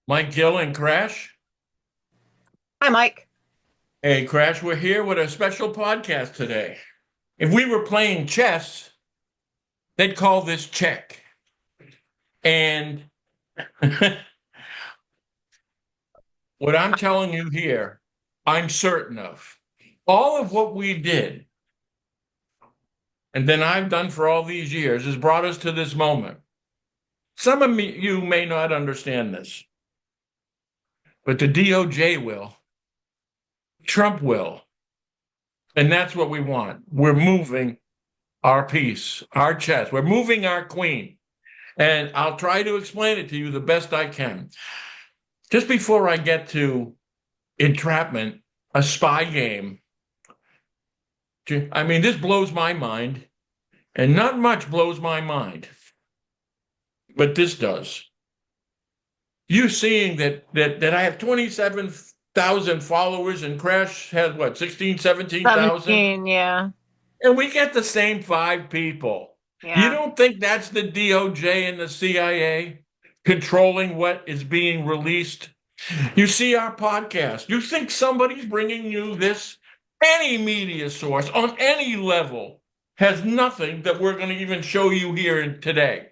Mike Gill and Crash. Hi, Mike. Hey, Crash, we're here with a special podcast today. If we were playing chess, they'd call this check. And what I'm telling you here, I'm certain of. All of what we did, and then I've done for all these years, has brought us to this moment. Some of you may not understand this, but the DOJ will, Trump will. And that's what we want. We're moving our piece, our chess. We're moving our queen. And I'll try to explain it to you the best I can. Just before I get to Entrapment, a spy game. I mean, this blows my mind, and not much blows my mind, but this does. You seeing that I have 27,000 followers and Crash has what, 16, 17,000? 17, yeah. And we get the same five people. You Yeah. don't think that's the DOJ and the CIA controlling what is being released? You see our podcast. You think somebody's bringing you this? Any media source on any level has nothing that we're going to even show you here today.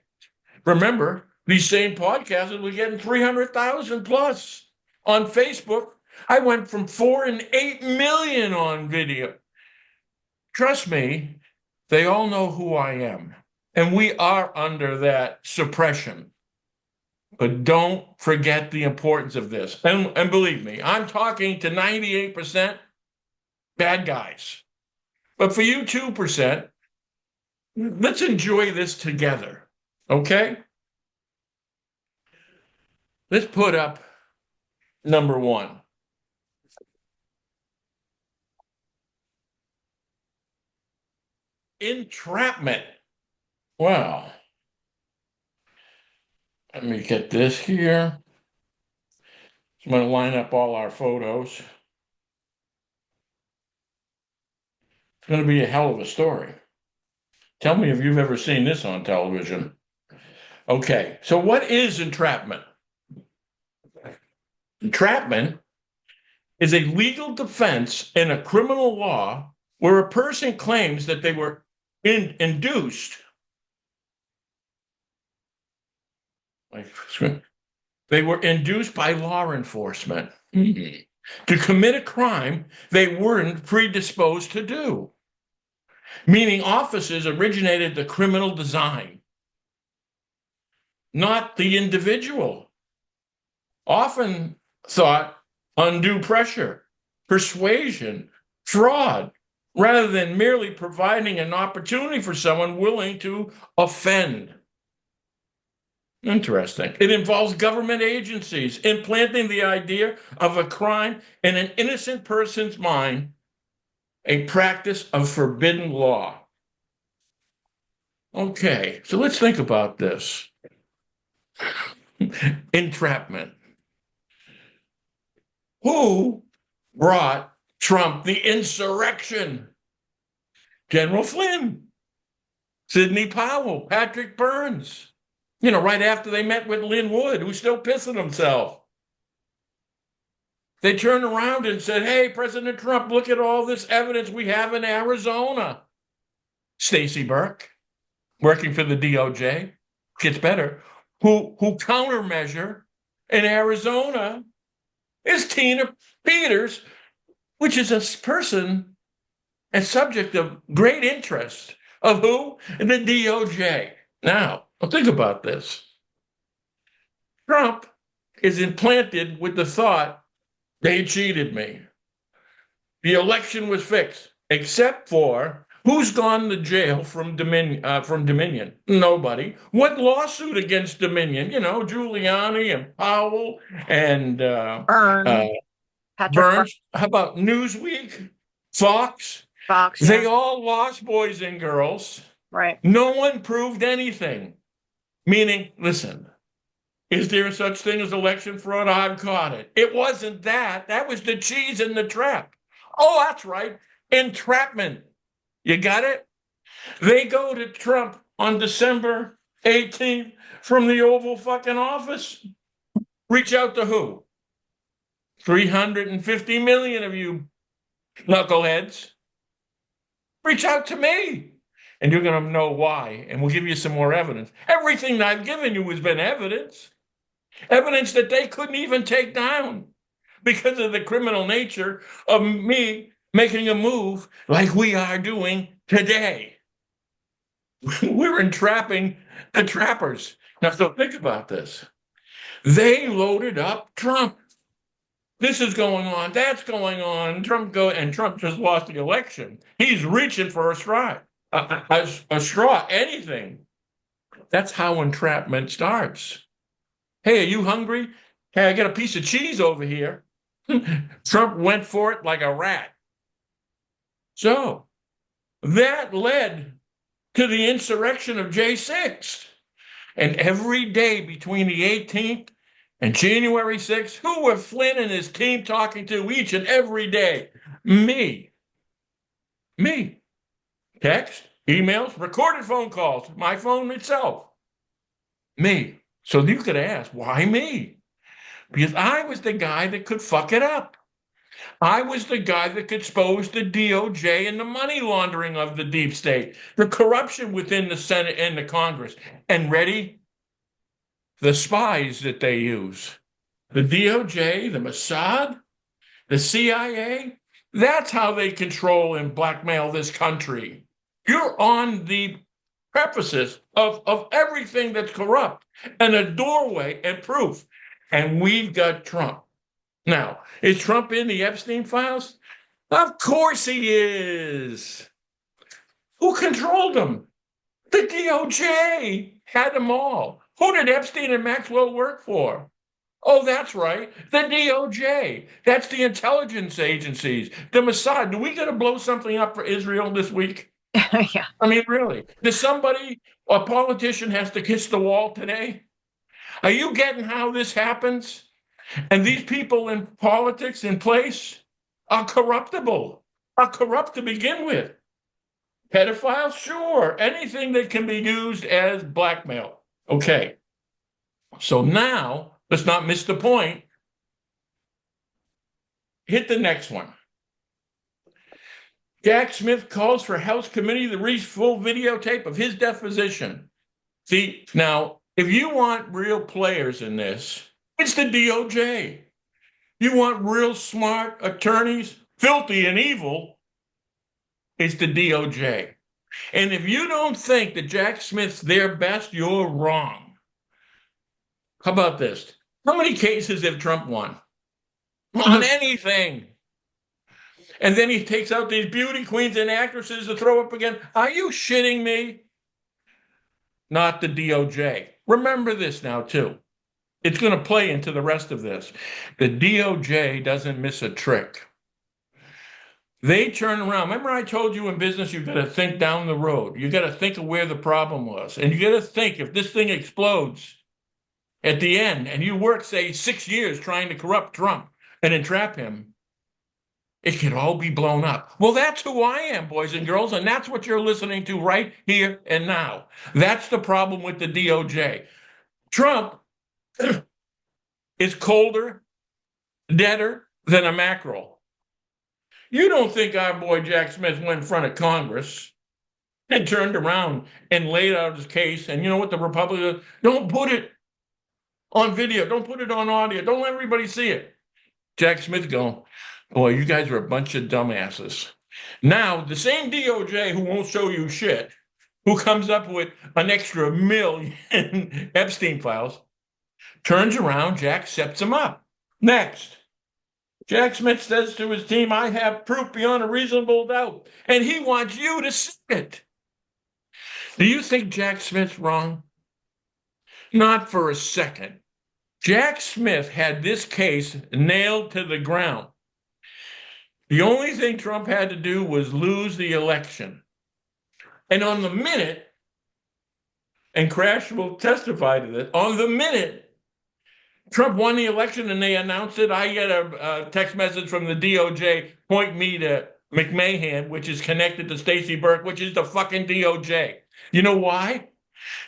Remember, these same podcasts, we're getting 300,000 plus on Facebook. I went from 4 and 8 million on video. Trust me, they all know who I am. And we are under that suppression. But don't forget the importance of this. And believe me, I'm talking to 98% bad guys. But for you 2%, let's enjoy this together. Okay? Let's put up number one. Entrapment. Wow. Let me get this here. I'm going to line up all our photos. It's going to be a hell of a story. Tell me if you've ever seen this on television. Okay, so what is entrapment? Entrapment is a legal defense in a criminal law where a person claims that they were induced. They were induced by law enforcement to commit a crime they weren't predisposed to do, meaning officers originated the criminal design, not the individual. Often thought undue pressure, persuasion, fraud, rather than merely providing an opportunity for someone willing to offend. Interesting. It involves government agencies implanting the idea of a crime in an innocent person's mind, a practice of forbidden law. Okay, so let's think about this. Entrapment. Who brought Trump the insurrection? General Flynn, Sidney Powell, Patrick Burns. Right after they met with Lynn Wood, who's still pissing himself. They turned around and said, hey, President Trump, look at all this evidence we have in Arizona. Staci Burk, working for the DOJ, gets better, who countermeasure in Arizona is Tina Peters, which is a person and subject of great interest of who? The DOJ. Now, think about this. Trump is implanted with the thought they cheated me. The election was fixed, except for who's gone to jail from Dominion? Nobody. What lawsuit against Dominion? Giuliani and Powell and Burn. Patrick Burn. Burns. How about Newsweek, Fox? Fox, They yeah. all lost, boys and girls. Right. No one proved anything. Meaning, listen, is there such thing as election fraud? I've caught it. It wasn't that. That was the cheese in the trap. Oh, that's right. Entrapment. You got it? They go to Trump on December 18th from the Oval fucking office. Reach out to who? 350 million of you knuckleheads. Reach out to me. And you're going to know why. And we'll give you some more evidence. Everything I've given you has been evidence. Evidence that they couldn't even take down because of the criminal nature of me making a move like we are doing today. We're entrapping the trappers. Now, so think about this. They loaded up Trump. This is going on. That's going on. Trump just lost the election. He's reaching for a straw. A straw, anything. That's how entrapment starts. Hey, are you hungry? Hey, I got a piece of cheese over here. Trump went for it like a rat. So that led to the insurrection of J6. And every day between the 18th and January 6th, who were Flynn and his team talking to each and every day? Me. Text, emails, recorded phone calls, my phone itself. Me. So you could ask, why me? Because I was the guy that could fuck it up. I was the guy that could expose the DOJ and the money laundering of the deep state, the corruption within the Senate and the Congress. And ready? The spies that they use. The DOJ, the Mossad, the CIA, that's how they control and blackmail this country. You're on the precipice of everything that's corrupt and a doorway and proof. And we've got Trump. Now, is Trump in the Epstein files? Of course he is. Who controlled him? The DOJ had them all. Who did Epstein and Maxwell work for? Oh, that's right. The DOJ. That's the intelligence agencies. The Mossad. Do we got to blow something up for Israel this week? Yeah. I mean, really? Does somebody, a politician, has to kiss the wall today? Are you getting how this happens? And these people in politics in place are corruptible, are corrupt to begin with. Pedophiles, sure. Anything that can be used as blackmail. Okay. So now, let's not miss the point. Hit the next one. Jack Smith calls for House committee to release full videotape of his deposition. See, now, if you want real players in this, it's the DOJ. You want real smart attorneys, filthy and evil, it's the DOJ. And if you don't think that Jack Smith's their best, you're wrong. How about this? How many cases have Trump won? On anything. And then he takes out these beauty queens and actresses to throw up again. Are you shitting me? Not the DOJ. Remember this now, too. It's going to play into the rest of this. The DOJ doesn't miss a trick. They turn around. Remember I told you in business, you've got to think down the road. You got to think of where the problem was. And you got to think if this thing explodes at the end and you work, say, 6 years trying to corrupt Trump and entrap him, it could all be blown up. Well, that's who I am, boys and girls, and that's what you're listening to right here and now. That's the problem with the DOJ. Trump is colder, deader than a mackerel. You don't think our boy Jack Smith went in front of Congress and turned around and laid out his case, and you know what the Republicans, don't put it on video, don't put it on audio, don't let everybody see it. Jack Smith going, boy, you guys are a bunch of dumbasses. Now, the same DOJ who won't show you shit, who comes up with an extra million Epstein files, turns around, Jack sets him up. Next, Jack Smith says to his team, I have proof beyond a reasonable doubt, and he wants you to see it. Do you think Jack Smith's wrong? Not for a second. Jack Smith had this case nailed to the ground. The only thing Trump had to do was lose the election. And on the minute, and Crash will testify to this, on the minute Trump won the election and they announced it, I get a text message from the DOJ, point me to McMahon, which is connected to Staci Burk, which is the fucking DOJ. You know why?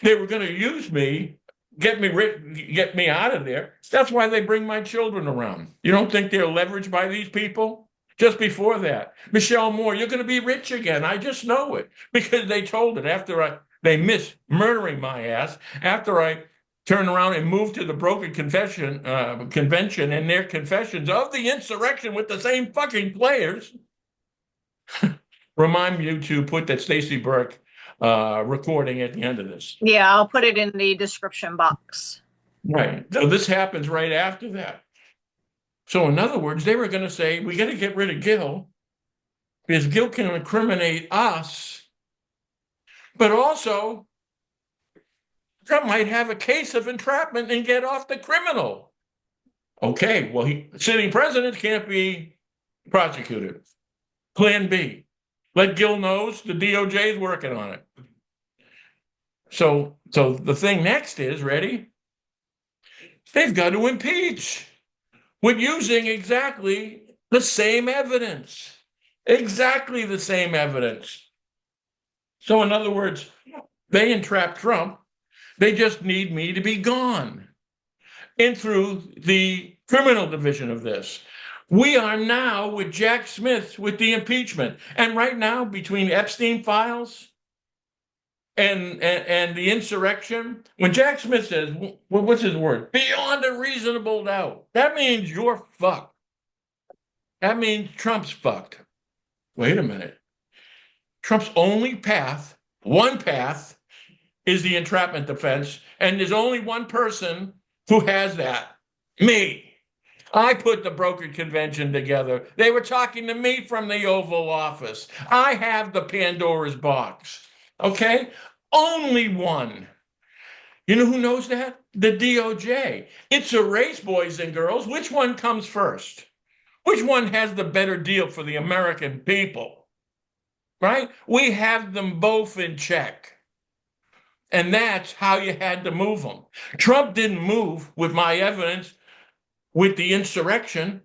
They were going to use me get me out of there. That's why they bring my children around. You don't think they're leveraged by these people? Just before that, Michelle Moore, you're going to be rich again. I just know it because they told it after they missed murdering my ass after I turned around and moved to the broken convention and their confessions of the insurrection with the same fucking players. Remind you to put that Staci Burk recording at the end of this. Yeah, I'll put it in the description box. Right. So this happens right after that. So in other words, they were going to say, we got to get rid of Gil because Gil can incriminate us, but also Trump might have a case of entrapment and get off the criminal. Okay, well, sitting president can't be prosecuted. Plan B. Let Gil knows the DOJ is working on it. So the thing next is, ready? They've got to impeach with using exactly the same evidence. Exactly the same evidence. So in other words, they entrapped Trump. They just need me to be gone. And through the criminal division of this, we are now with Jack Smith with the impeachment. And right now, between Epstein files and the insurrection, when Jack Smith says, what's his word? Beyond a reasonable doubt. That means you're fucked. That means Trump's fucked. Wait a minute. Trump's only path, one path, is the entrapment defense. And there's only one person who has that. Me. I put the brokered convention together. They were talking to me from the Oval Office. I have the Pandora's box. Okay? Only one. You know who knows that? The DOJ. It's a race, boys and girls. Which one comes first? Which one has the better deal for the American people? Right? We have them both in check. And that's how you had to move them. Trump didn't move with my evidence with the insurrection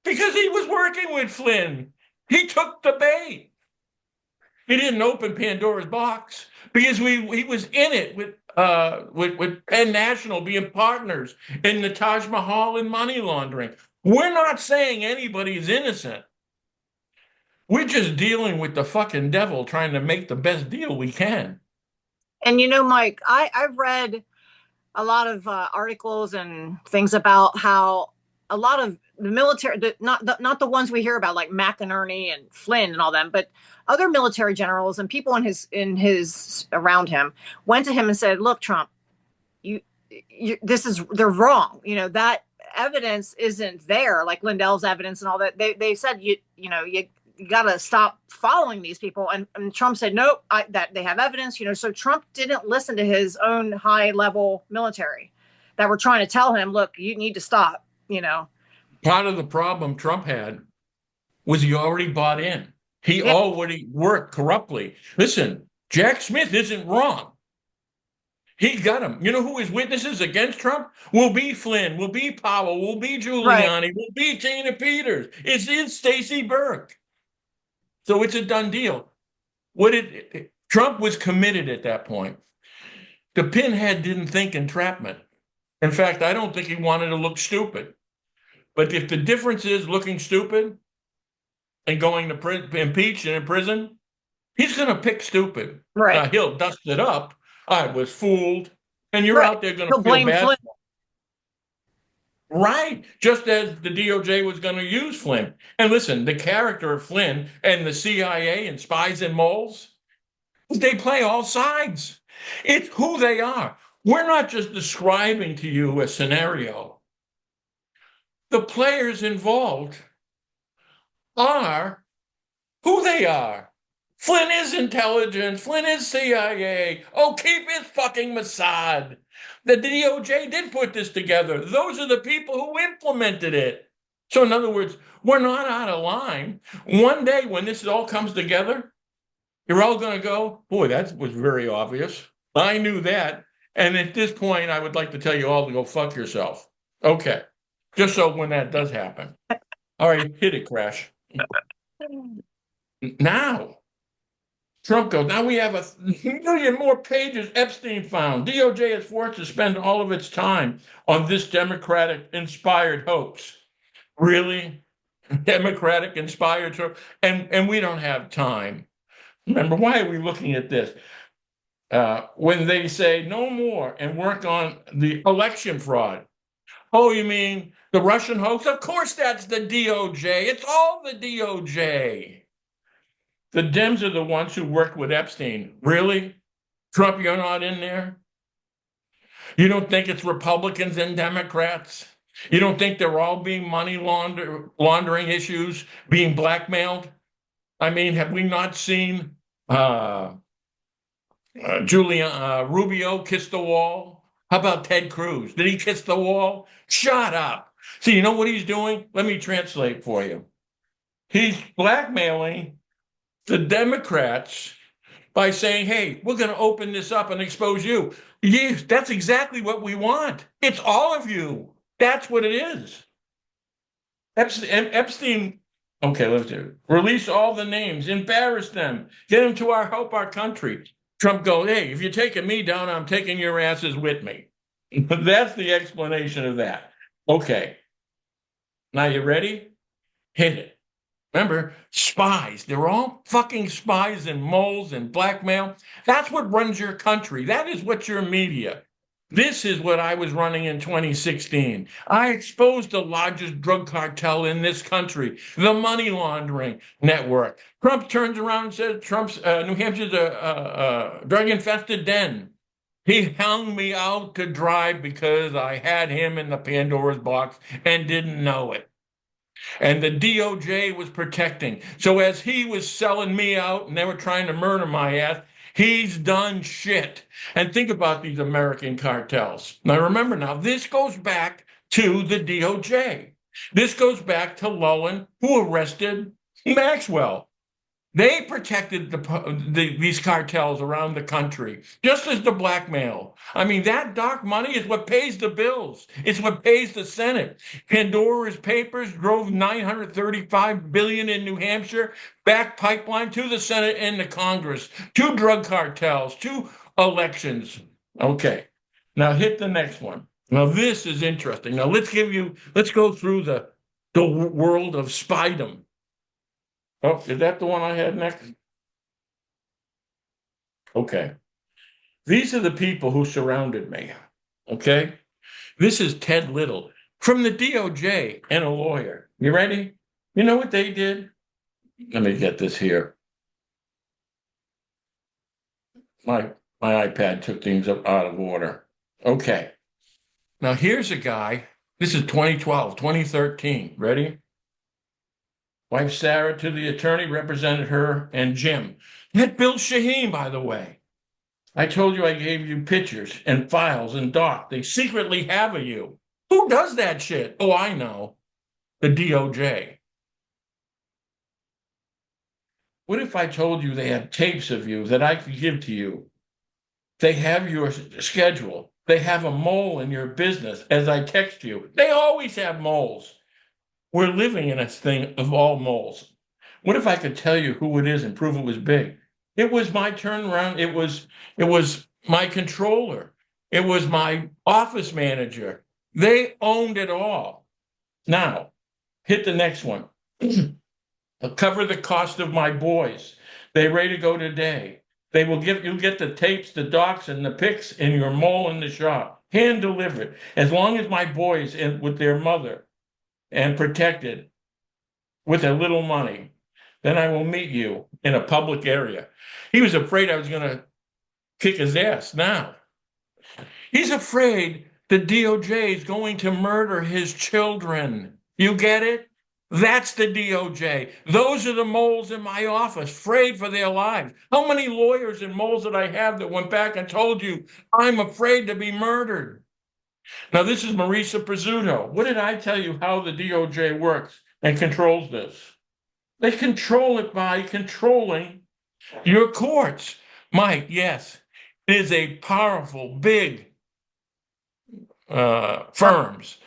because he was working with Flynn. He took the bait. He didn't open Pandora's box because he was in it with Penn National being partners in the Taj Mahal and money laundering. We're not saying anybody's innocent. We're just dealing with the fucking devil trying to make the best deal we can. And Mike, I've read a lot of articles and things about how a lot of the military, not the ones we hear about like McInerney and Flynn and all them, but other military generals and people in his around him went to him and said, "Look, Trump, they're wrong. That evidence isn't there, like Lindell's evidence and all that. They said you got to stop following these people." And Trump said, nope, that they have evidence, so Trump didn't listen to his own high level military that were trying to tell him, look, you need to stop, Part of the problem Trump had was he already bought in. He already worked corruptly. Listen, Jack Smith isn't wrong. He got him. You know who his witnesses against Trump will be? Flynn, will be Powell, will be Giuliani, will be Tina Peters. It's Staci Burk. So it's a done deal. Trump was committed at that point. The pinhead didn't think entrapment. In fact, I don't think he wanted to look stupid. But if the difference is looking stupid and going to impeach and in prison, he's going to pick stupid. Right. He'll dust it up. I was fooled. And you're out there going to feel bad. Flynn. Right. Just as the DOJ was going to use Flynn. And listen, the character of Flynn and the CIA and spies and moles, they play all sides. It's who they are. We're not just describing to you a scenario. The players involved are who they are. Flynn is intelligence. Flynn is CIA. Oh, keep his fucking Mossad. The DOJ did put this together. Those are the people who implemented it. So in other words, we're not out of line. One day when this all comes together, you're all going to go, boy, that was very obvious. I knew that. And at this point, I would like to tell you all to go fuck yourself. Okay. Just so when that does happen. All right, hit it, Crash. Now, Trump goes, now we have 1 million more pages Epstein found. DOJ is forced to spend all of its time on this Democratic inspired hoax. Really? Democratic inspired hoax? And we don't have time. Remember, why are we looking at this? When they say no more and work on the election fraud. Oh, you mean the Russian hoax? Of course, that's the DOJ. It's all the DOJ. The Dems are the ones who worked with Epstein. Really? Trump, you're not in there? You don't think it's Republicans and Democrats? You don't think they're all being laundering issues, being blackmailed? I mean, have we not seen Rubio kiss the wall? How about Ted Cruz? Did he kiss the wall? Shut up. See, you know what he's doing? Let me translate for you. He's blackmailing the Democrats by saying, hey, we're going to open this up and expose you. Yes, that's exactly what we want. It's all of you. That's what it is. Epstein, okay, let's do it. Release all the names, embarrass them, get them to help our country. Trump goes, hey, if you're taking me down, I'm taking your asses with me. That's the explanation of that. Okay. Now you ready? Hit it. Remember, spies. They're all fucking spies and moles and blackmail. That's what runs your country. That is what your media. This is what I was running in 2016. I exposed the largest drug cartel in this country, the money laundering network. Trump turns around and says New Hampshire's a drug-infested den. He hung me out to dry because I had him in the Pandora's box and didn't know it. And the DOJ was protecting. So as he was selling me out and they were trying to murder my ass, he's done shit. And think about these American cartels. Now remember this goes back to the DOJ. This goes back to Lullen, who arrested Maxwell. They protected these cartels around the country, just as the blackmail. I mean, that dark money is what pays the bills. It's what pays the Senate. Pandora's Papers drove $935 billion in New Hampshire, back pipeline to the Senate and the Congress, 2 drug cartels, 2 elections. Okay, now hit the next one. Now this is interesting. Now let's go through the world of spydom. Oh, is that the one I had next? Okay. These are the people who surrounded me. Okay. This is Ted Little from the DOJ and a lawyer. You ready? You know what they did? Let me get this here. My iPad took things out of order. Okay. Now here's a guy. This is 2012, 2013. Ready? Wife Sarah to the attorney, represented her and Jim. That Bill Shaheen, by the way. I told you I gave you pictures and files and doc. They secretly have of you. Who does that shit? Oh, I know. The DOJ. What if I told you they have tapes of you that I could give to you? They have your schedule. They have a mole in your business as I text you. They always have moles. We're living in a thing of all moles. What if I could tell you who it is and prove it was big? It was my turnaround. It was my controller. It was my office manager. They owned it all. Now, hit the next one. I'll cover the cost of my boys. They ready to go today. You'll get the tapes, the docs, and the pics in your mole in the shop. Hand delivered. As long as my boys with their mother and protected with a little money, then I will meet you in a public area. He was afraid I was going to kick his ass. Now, he's afraid the DOJ is going to murder his children. You get it? That's the DOJ. Those are the moles in my office, afraid for their lives. How many lawyers and moles did I have that went back and told you, I'm afraid to be murdered? Now, this is Marisa Pizzuto. What did I tell you how the DOJ works and controls this? They control it by controlling your courts. Mike, yes, it is a powerful, big firms.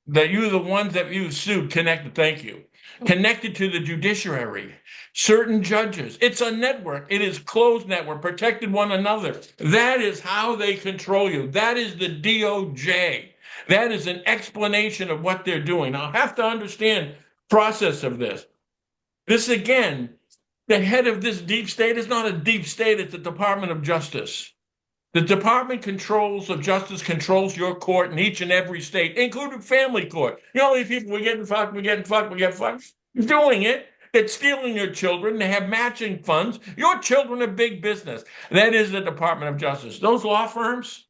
that you, the ones that you sued, connected, thank you, connected to the judiciary, certain judges. It's a network. It is closed network, protected one another. That is how they control you. That is the DOJ. That is an explanation of what they're doing. Now, I have to understand process of this. This again, the head of this deep state is not a deep state, it's the Department of Justice. The Department of Justice controls your court in each and every state, including family court. You know, these people, we're getting fucked, we're getting fucked, we get fucked. You're doing it. They're stealing your children. They have matching funds. Your children are big business. That is the Department of Justice. Those law firms,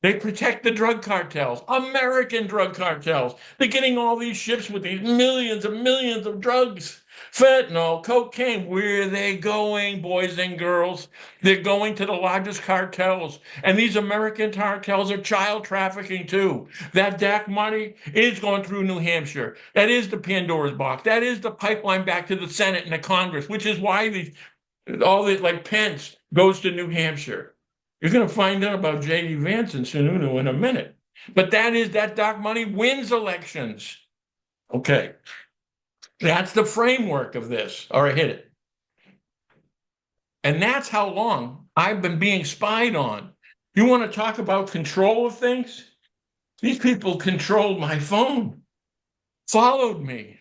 they protect the drug cartels, American drug cartels. They're getting all these ships with these millions and millions of drugs. Fentanyl, cocaine, where are they going, boys and girls? They're going to the largest cartels. And these American cartels are child trafficking too. That DAC money is going through New Hampshire. That is the Pandora's box. That is the pipeline back to the Senate and the Congress, which is why all this, like Pence, goes to New Hampshire. You're going to find out about J.D. Vance and Sununu in a minute. But that DAC money wins elections. Okay. That's the framework of this. All right, hit it. And that's how long I've been being spied on. You want to talk about control of things? These people controlled my phone, followed me.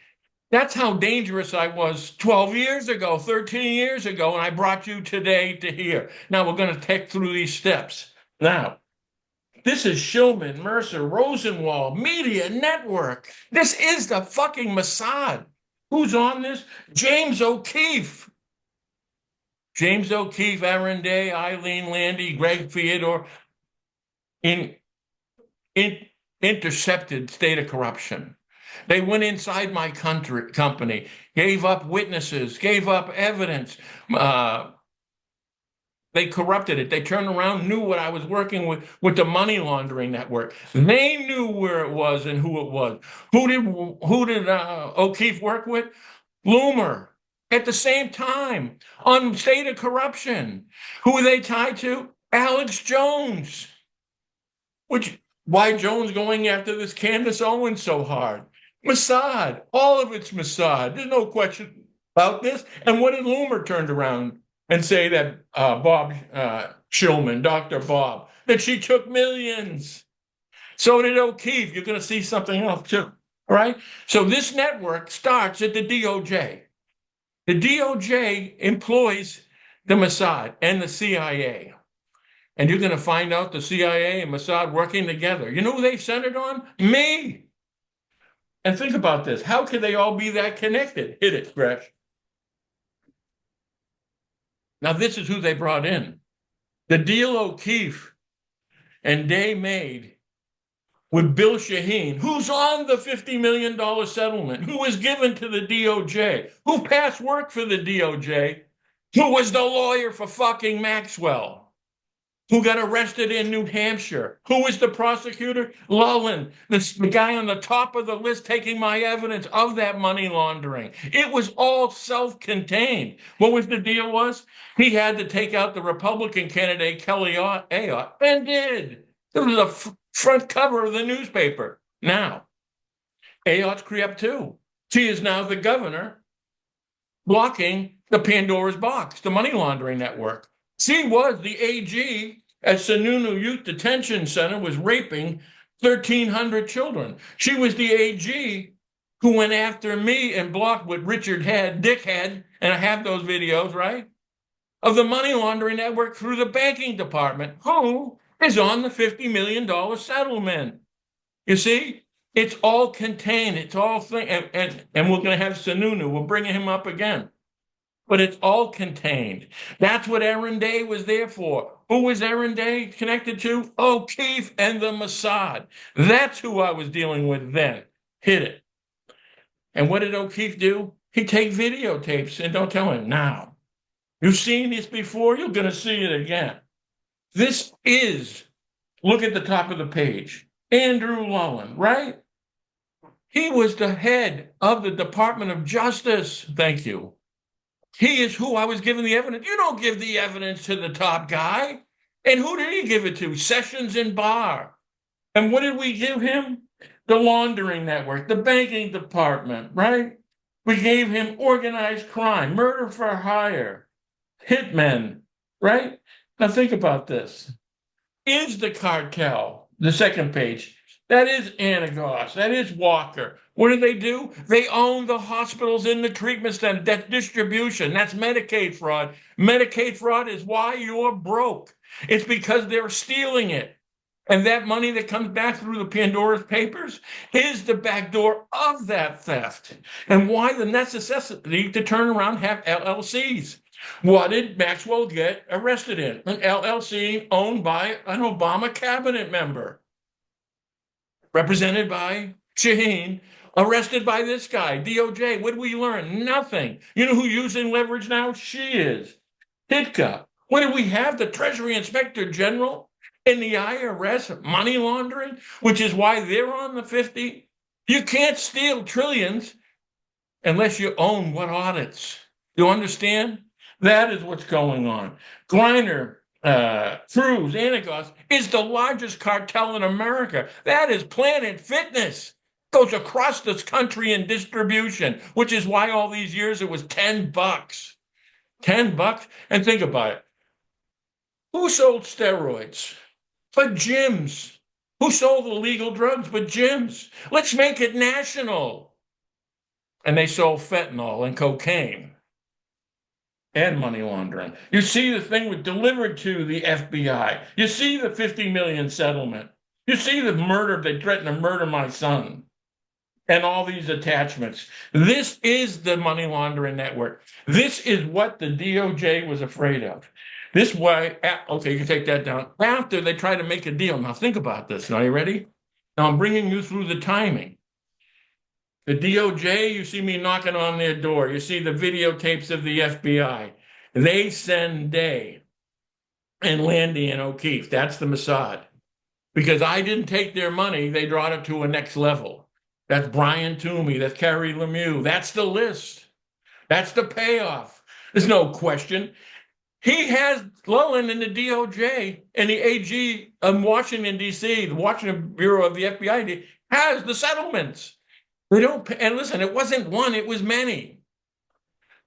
That's how dangerous I was 12 years ago, 13 years ago, and I brought you today to here. Now we're going to take through these steps. Now, this is Shulman, Mercer, Rosenwald, Media Network. This is the fucking Mossad. Who's on this? James O'Keefe. James O'Keefe, Aaron Day, Eileen Landy, Greg Theodore intercepted state of corruption. They went inside my company, gave up witnesses, gave up evidence. They corrupted it. They turned around, knew what I was working with the money laundering network. They knew where it was and who it was. Who did O'Keefe work with? Loomer. At the same time, on state of corruption. Who are they tied to? Alex Jones. Why Jones going after this Candace Owens so hard? Mossad. All of it's Mossad. There's no question about this. And what did Loomer turn around and say that Bob Shulman, Dr. Bob, that she took millions? So did O'Keefe. You're going to see something else too. All right? So this network starts at the DOJ. The DOJ employs the Mossad and the CIA. And you're going to find out the CIA and Mossad working together. You know who they centered on? Me. And think about this. How could they all be that connected? Hit it, Gresh. Now, this is who they brought in. The deal O'Keefe and Day made with Bill Shaheen, who's on the $50 million settlement, who was given to the DOJ, who passed work for the DOJ, who was the lawyer for fucking Maxwell, who got arrested in New Hampshire, who was the prosecutor? Lullen, the guy on the top of the list taking my evidence of that money laundering. It was all self-contained. What was the deal was? He had to take out the Republican candidate, Kelly Ayotte, and did. It was a front cover of the newspaper. Now, Ayotte's crept too. She is now the governor blocking the Pandora's box, the money laundering network. She was the AG at Sununu Youth Detention Center, was raping 1,300 children. She was the AG who went after me and blocked with Richard Head, Dick Head, and I have those videos, right, of the money laundering network through the banking department, who is on the $50 million settlement. You see, it's all contained. It's all and we're going to have Sununu. We'll bring him up again. But it's all contained. That's what Aaron Day was there for. Who was Aaron Day connected to? O'Keefe and the Mossad. That's who I was dealing with then. Hit it. And what did O'Keefe do? He'd take videotapes and don't tell him now. You've seen this before, you're going to see it again. This is, look at the top of the page, Andrew Lullen, right? He was the head of the Department of Justice. Thank you. He is who I was giving the evidence. You don't give the evidence to the top guy. And who did he give it to? Sessions and Barr. And what did we give him? the laundering network, the banking department, right? We gave him organized crime, murder for hire, hitmen, right? Now think about this. Is the cartel, the second page, that is Anagos, that is Walker. What do? They own the hospitals in the treatment center, that distribution, that's Medicaid fraud. Medicaid fraud is why you're broke. It's because they're stealing it. And that money that comes back through the Pandora's Papers is the back door of that theft. And why the necessity to turn around and have LLCs. What did Maxwell get arrested in? An LLC owned by an Obama cabinet member, represented by Shaheen, arrested by this guy, DOJ. What did we learn? Nothing. You know who's using leverage now? She is. Hitka. What did we have? The Treasury Inspector General and the IRS money laundering, which is why they're on the 50. You can't steal trillions unless you own what audits. You understand? That is what's going on. Griner, Cruz, Anagos is the largest cartel in America. That is Planet Fitness. Goes across this country in distribution, which is why all these years it was $10. $10. And think about it. Who sold steroids? But gyms. Who sold illegal drugs? But gyms. Let's make it national. And they sold fentanyl and cocaine and money laundering. You see the thing with delivered to the FBI. You see the 50 million settlement. You see the murder, they threatened to murder my son. And all these attachments. This is the money laundering network. This is what the DOJ was afraid of. This way, okay, you can take that down. After they try to make a deal. Now think about this. Now, you ready? Now I'm bringing you through the timing. The DOJ, you see me knocking on their door. You see the videotapes of the FBI. They send Day and Landy and O'Keefe. That's the Mossad. Because I didn't take their money, they brought it to a next level. That's Brian Toomey. That's Carrie Lemieux. That's the list. That's the payoff. There's no question. He has Lullen in the DOJ and the AG of Washington, D.C., the Washington Bureau of the FBI, has the settlements. They don't pay, and listen, it wasn't one, it was many.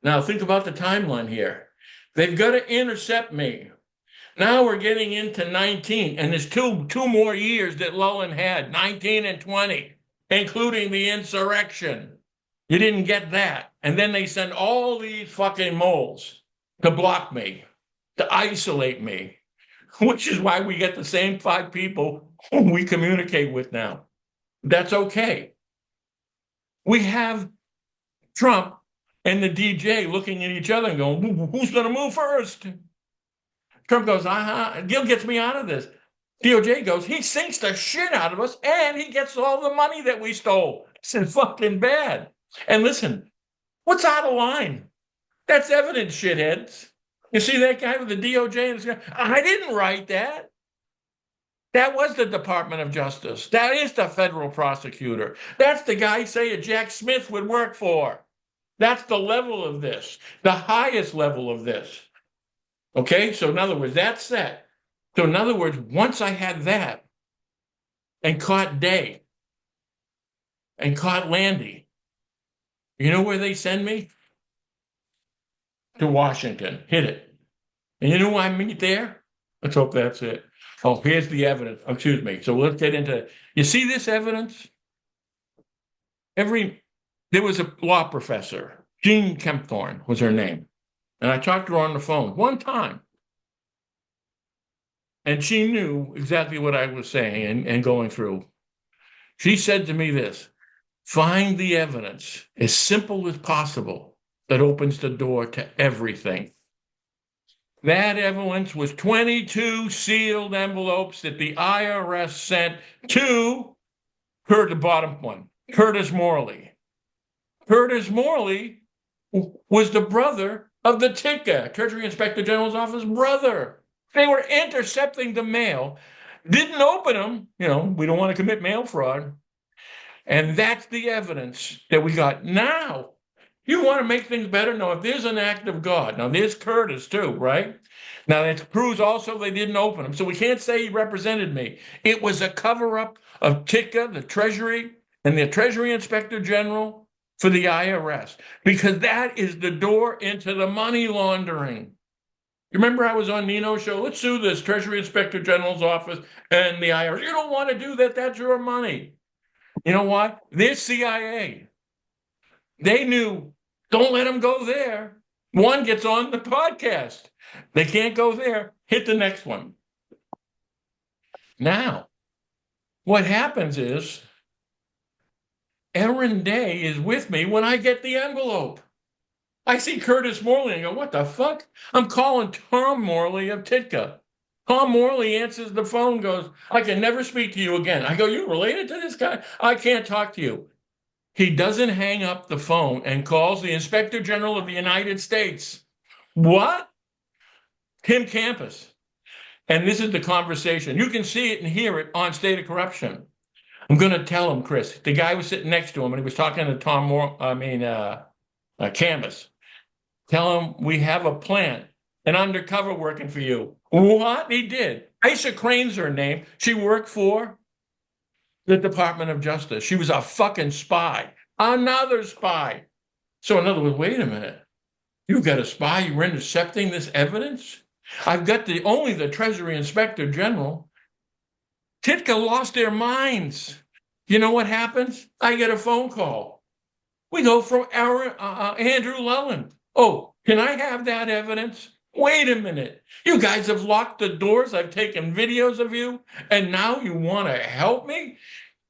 Now think about the timeline here. They've got to intercept me. Now we're getting into 19, and there's two more years that Lullen had, 19 and 20, including the insurrection. You didn't get that. And then they send all these fucking moles to block me, to isolate me, which is why we get the same 5 people we communicate with now. That's okay. We have Trump and the DJ looking at each other and going, who's going to move first? Trump goes, Gil gets me out of this. DOJ goes, he sinks the shit out of us and he gets all the money that we stole. It's fucking bad. And listen, what's out of line? That's evidence, shitheads. You see that guy with the DOJ? And I didn't write that. That was the Department of Justice. That is the federal prosecutor. That's the guy, say, Jack Smith would work for. That's the level of this, the highest level of this. Okay, so in other words, that's set. So in other words, once I had that and caught Day and caught Landy, you know where they send me? To Washington. Hit it. And you know why I meet there? Let's hope that's it. Oh, here's the evidence. Excuse me. So let's get into, you see this evidence? There was a law professor, Jean Kempthorne was her name. And I talked to her on the phone one time. And she knew exactly what I was saying and going through. She said to me this, find the evidence as simple as possible that opens the door to everything. That evidence was 22 sealed envelopes that the IRS sent to the bottom one, Curtis Morley. Curtis Morley was the brother of the TICA, Treasury Inspector General's office brother. They were intercepting the mail, didn't open them. You know, we don't want to commit mail fraud. And that's the evidence that we got. Now, You want to make things better? No, if there's an act of God, now there's Curtis too, right? Now it proves also they didn't open him. So we can't say he represented me. It was a cover-up of TICA, the Treasury, and the Treasury Inspector General for the IRS, because that is the door into the money laundering. You remember I was on Nino's show? Let's sue this Treasury Inspector General's office and the IRS. You don't want to do that. That's your money. You know what? They're CIA. They knew, don't let them go there. One gets on the podcast. They can't go there. Hit the next one. Now, what happens is Erin Day is with me when I get the envelope. I see Curtis Morley and go, what the fuck? I'm calling Tom Morley of Titka. Tom Morley answers the phone, goes, I can never speak to you again. I go, you related to this guy? I can't talk to you. He doesn't hang up the phone and calls the Inspector General of the United States. What? Tim Campus. And this is the conversation. You can see it and hear it on State of Corruption. I'm going to tell him, Chris. The guy was sitting next to him, and he was talking to Campus. Tell him we have a plan, an undercover working for you. What? He did. Aisha Crane's her name. She worked for the Department of Justice. She was a fucking spy. Another spy. So in other words, wait a minute. You've got a spy. You're intercepting this evidence? I've got only the Treasury Inspector General. Titka lost their minds. You know what happens? I get a phone call. We go from Andrew Lelland. Oh, can I have that evidence? Wait a minute. You guys have locked the doors. I've taken videos of you, and now you want to help me?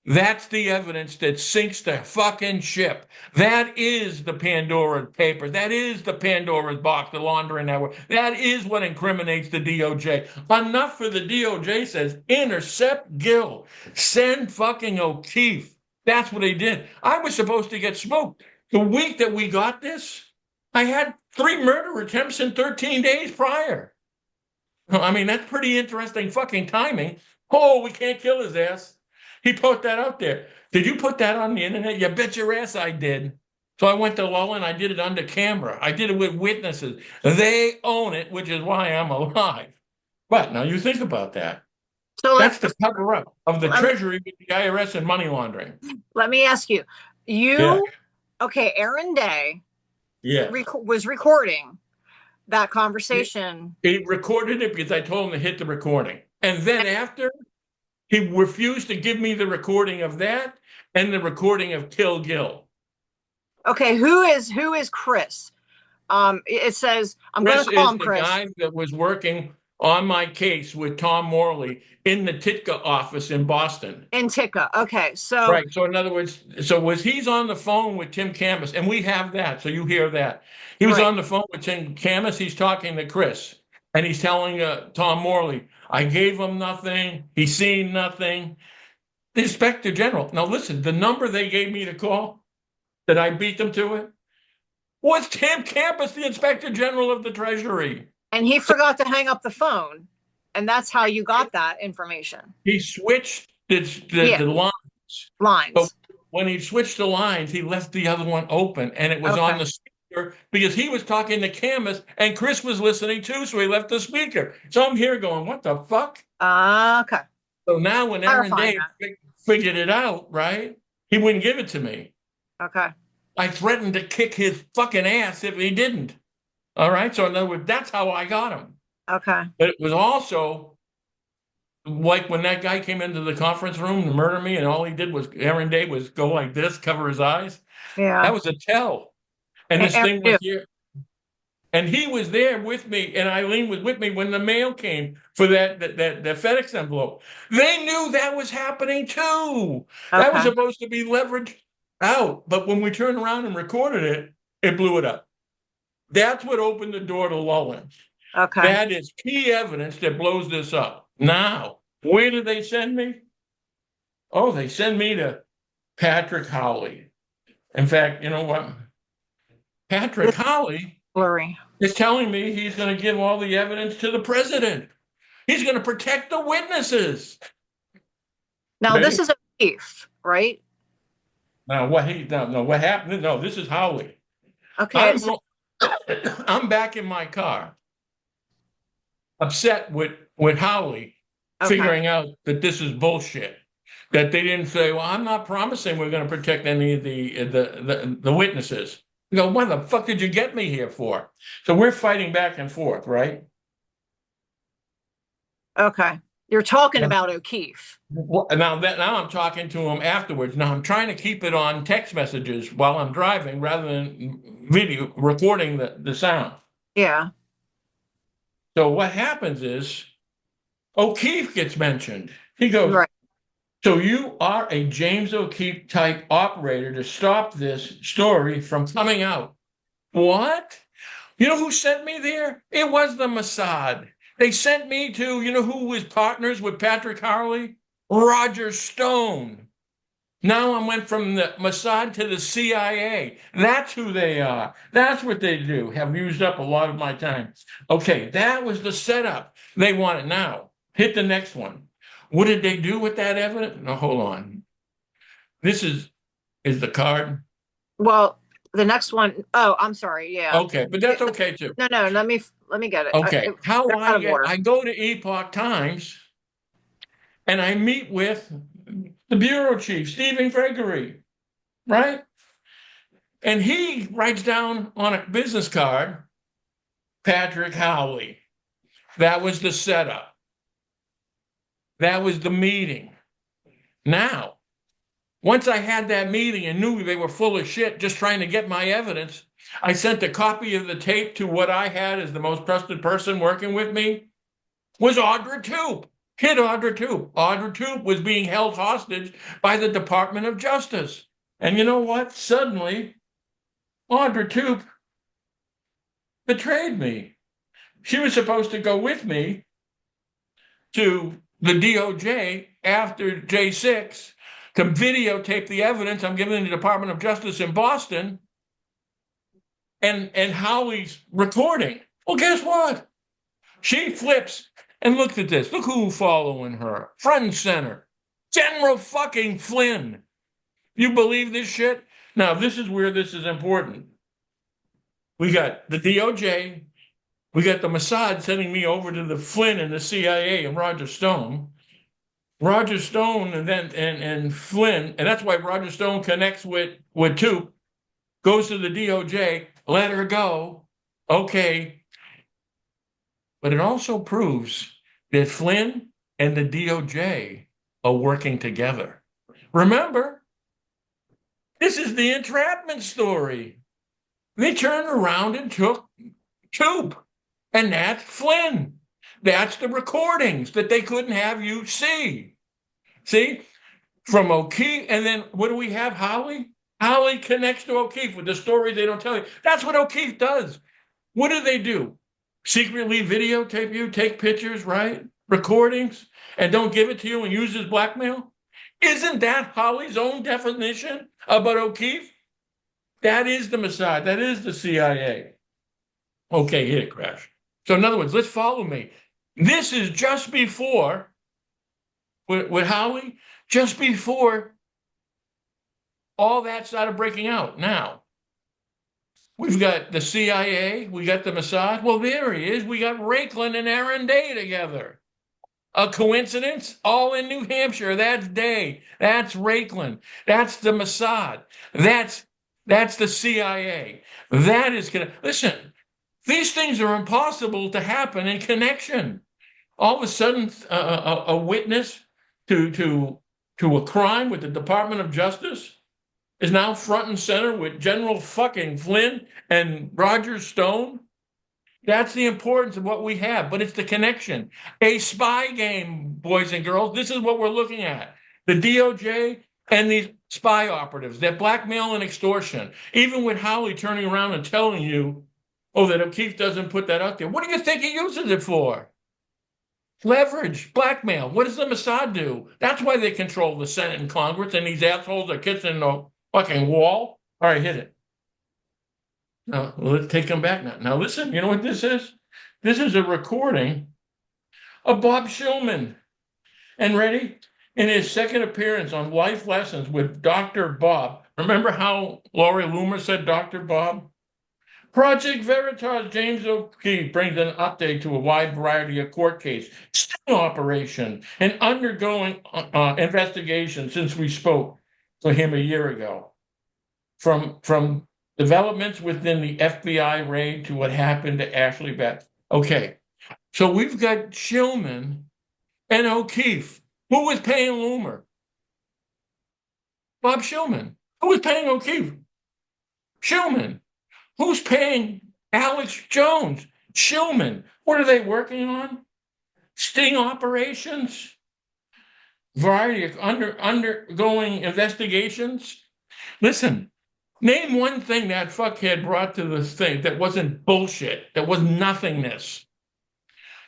That's the evidence that sinks the fucking ship. That is the Pandora paper. That is the Pandora's box, the laundering network. That is what incriminates the DOJ. Enough for the DOJ says, intercept Gill. Send fucking O'Keefe. That's what they did. I was supposed to get smoked. The week that we got this, I had 3 murder attempts in 13 days prior. I mean, that's pretty interesting fucking timing. Oh, we can't kill his ass. He put that out there. Did you put that on the internet? You bet your ass I did. So I went to Lowell. I did it under camera. I did it with witnesses. They own it, which is why I'm alive. But now you think about that. So that's the cover up of the Treasury with the IRS and money laundering. Let me ask you. Okay, Erin Day was recording that conversation. He recorded it because I told him to hit the recording. And then after, he refused to give me the recording of that and the recording of Kill Gill. Okay, who is Chris? It says I'm going to call him Chris. The guy that was working on my case with Tom Morley in the Titka office in Boston. In Titka, okay. So right. So in other words, he's on the phone with Tim Camus, and we have that. So you hear that he was on the phone with Tim Camus. He's talking to Chris, and he's telling Tom Morley, I gave him nothing. He's seen nothing. The Inspector General. Now listen, the number they gave me to call that I beat them to it was Tim Campus, the Inspector General of the Treasury. And he forgot to hang up the phone. And that's how you got that information. He switched the lines. But when he switched the lines, he left the other one open, and it was on the speaker because he was talking to Camus, and Chris was listening too, so he left the speaker. So I'm here going, what the fuck? Okay. So now when Erin Day figured it out, right, he wouldn't give it to me. Okay. I threatened to kick his fucking ass if he didn't. All right. So in other words, that's how I got him. Okay. But it was also like when that guy came into the conference room to murder me, and all he did was Erin Day was go like this, cover his eyes. Yeah. That was a tell. And this thing was here. And he was there with me, and Eileen was with me when the mail came for that FedEx envelope. They knew that was happening too. Okay. That was supposed to be leveraged out. But when we turned around and recorded it, it blew it up. That's what opened the door to Lowland. Okay. That is key evidence that blows this up. Now, where do they send me? Oh, they send me to Patrick Howley. In fact, you know what? Patrick Howley is telling me he's going to give all the evidence to the president. He's going to protect the witnesses. Now, this is a beef, right? Now, what happened? No, this is Howley. Okay. I'm back in my car, upset with Holly, Okay. figuring out that this is bullshit. That they didn't say, "Well, I'm not promising we're going to protect any of the witnesses." You go, "What the fuck did you get me here for?" So we're fighting back and forth, right? Okay. You're talking about O'Keefe. Well, now I'm talking to him afterwards. Now I'm trying to keep it on text messages while I'm driving rather than video recording the sound. Yeah. So what happens is O'Keefe gets mentioned. He goes, Right. "So you are a James O'Keefe type operator to stop this story from coming out." What? You know who sent me there? It was the Mossad. They sent me to, you know who was partners with Patrick Harley? Roger Stone. Now I went from the Mossad to the CIA. That's who they are. That's what they do. Have used up a lot of my time. Okay, that was the setup. They want it now. Hit the next one. What did they do with that evidence? No, hold on. This is the card. Well, the next one, oh, I'm sorry. Yeah. Okay, but that's okay too. No, no, let me get it. Okay, how They're out I of get, order. I go to Epoch Times and I meet with the bureau chief, Stephen Gregory, right? And he writes down on a business card, Patrick Howley. That was the setup. That was the meeting. Now, once I had that meeting and knew they were full of shit just trying to get my evidence, I sent a copy of the tape to what I had as the most trusted person working with me, was Audra Toop. Kid Audra Toop. Audra Toop was being held hostage by the Department of Justice. And you know what? Suddenly, Audra Toop betrayed me. She was supposed to go with me to the DOJ after J6 to videotape the evidence I'm giving the Department of Justice in Boston and Howley's recording. Well, guess what? She flips and looks at this. Look who's following her. Front and center. General fucking Flynn. You believe this shit? Now, this is where this is important. We got the DOJ. We got the Mossad sending me over to the Flynn and the CIA and Roger Stone. Roger Stone and Flynn, and that's why Roger Stone connects with Toop, goes to the DOJ, let her go. Okay. But it also proves that Flynn and the DOJ are working together. Remember, this is the entrapment story. They turned around and took Toop, and that's Flynn. That's the recordings that they couldn't have you see. See? From O'Keefe, and then what do we have? Holly? Holly connects to O'Keefe with the story they don't tell you. That's what O'Keefe does. What do they do? Secretly videotape you, take pictures, right? Recordings, and don't give it to you and use as blackmail? Isn't that Holly's own definition about O'Keefe? That is the Mossad. That is the CIA. Okay, hit it, Crash. So in other words, let's follow me. This is just before, with Howie, just before all that started breaking out. Now, we've got the CIA, we got the Mossad. Well, there he is. We got Raiklen and Aaron Day together. A coincidence? All in New Hampshire. That's Day. That's Raiklen. That's the Mossad. That's the CIA. That is gonna listen. These things are impossible to happen in connection. All of a sudden, a witness to a crime with the Department of Justice is now front and center with General fucking Flynn and Roger Stone. That's the importance of what we have, but it's the connection. A spy game, boys and girls. This is what we're looking at. The DOJ and these spy operatives, that blackmail and extortion, even with Howley turning around and telling you, oh, that O'Keefe doesn't put that out there. What do you think he uses it for? Leverage, blackmail. What does the Mossad do? That's why they control the Senate and Congress, and these assholes are kissing the fucking wall. All right, hit it. Now, let's take them back now. Now, listen, you know what this is? This is a recording of Bob Shillman. And ready? In his second appearance on Life Lessons with Dr. Bob. Remember how Laurie Loomer said Dr. Bob? Project Veritas, James O'Keefe brings an update to a wide variety of court case, sting operation, and undergoing investigation since we spoke to him a year ago. From developments within the FBI raid to what happened to Ashley Beth. Okay, so we've got Shillman and O'Keefe. Who was paying Loomer? Bob Shillman. Who was paying O'Keefe? Shillman. Who's paying Alex Jones? Shillman. What are they working on? Sting operations? Variety of undergoing investigations? Listen, name one thing that fuckhead brought to this thing that wasn't bullshit, that was nothingness.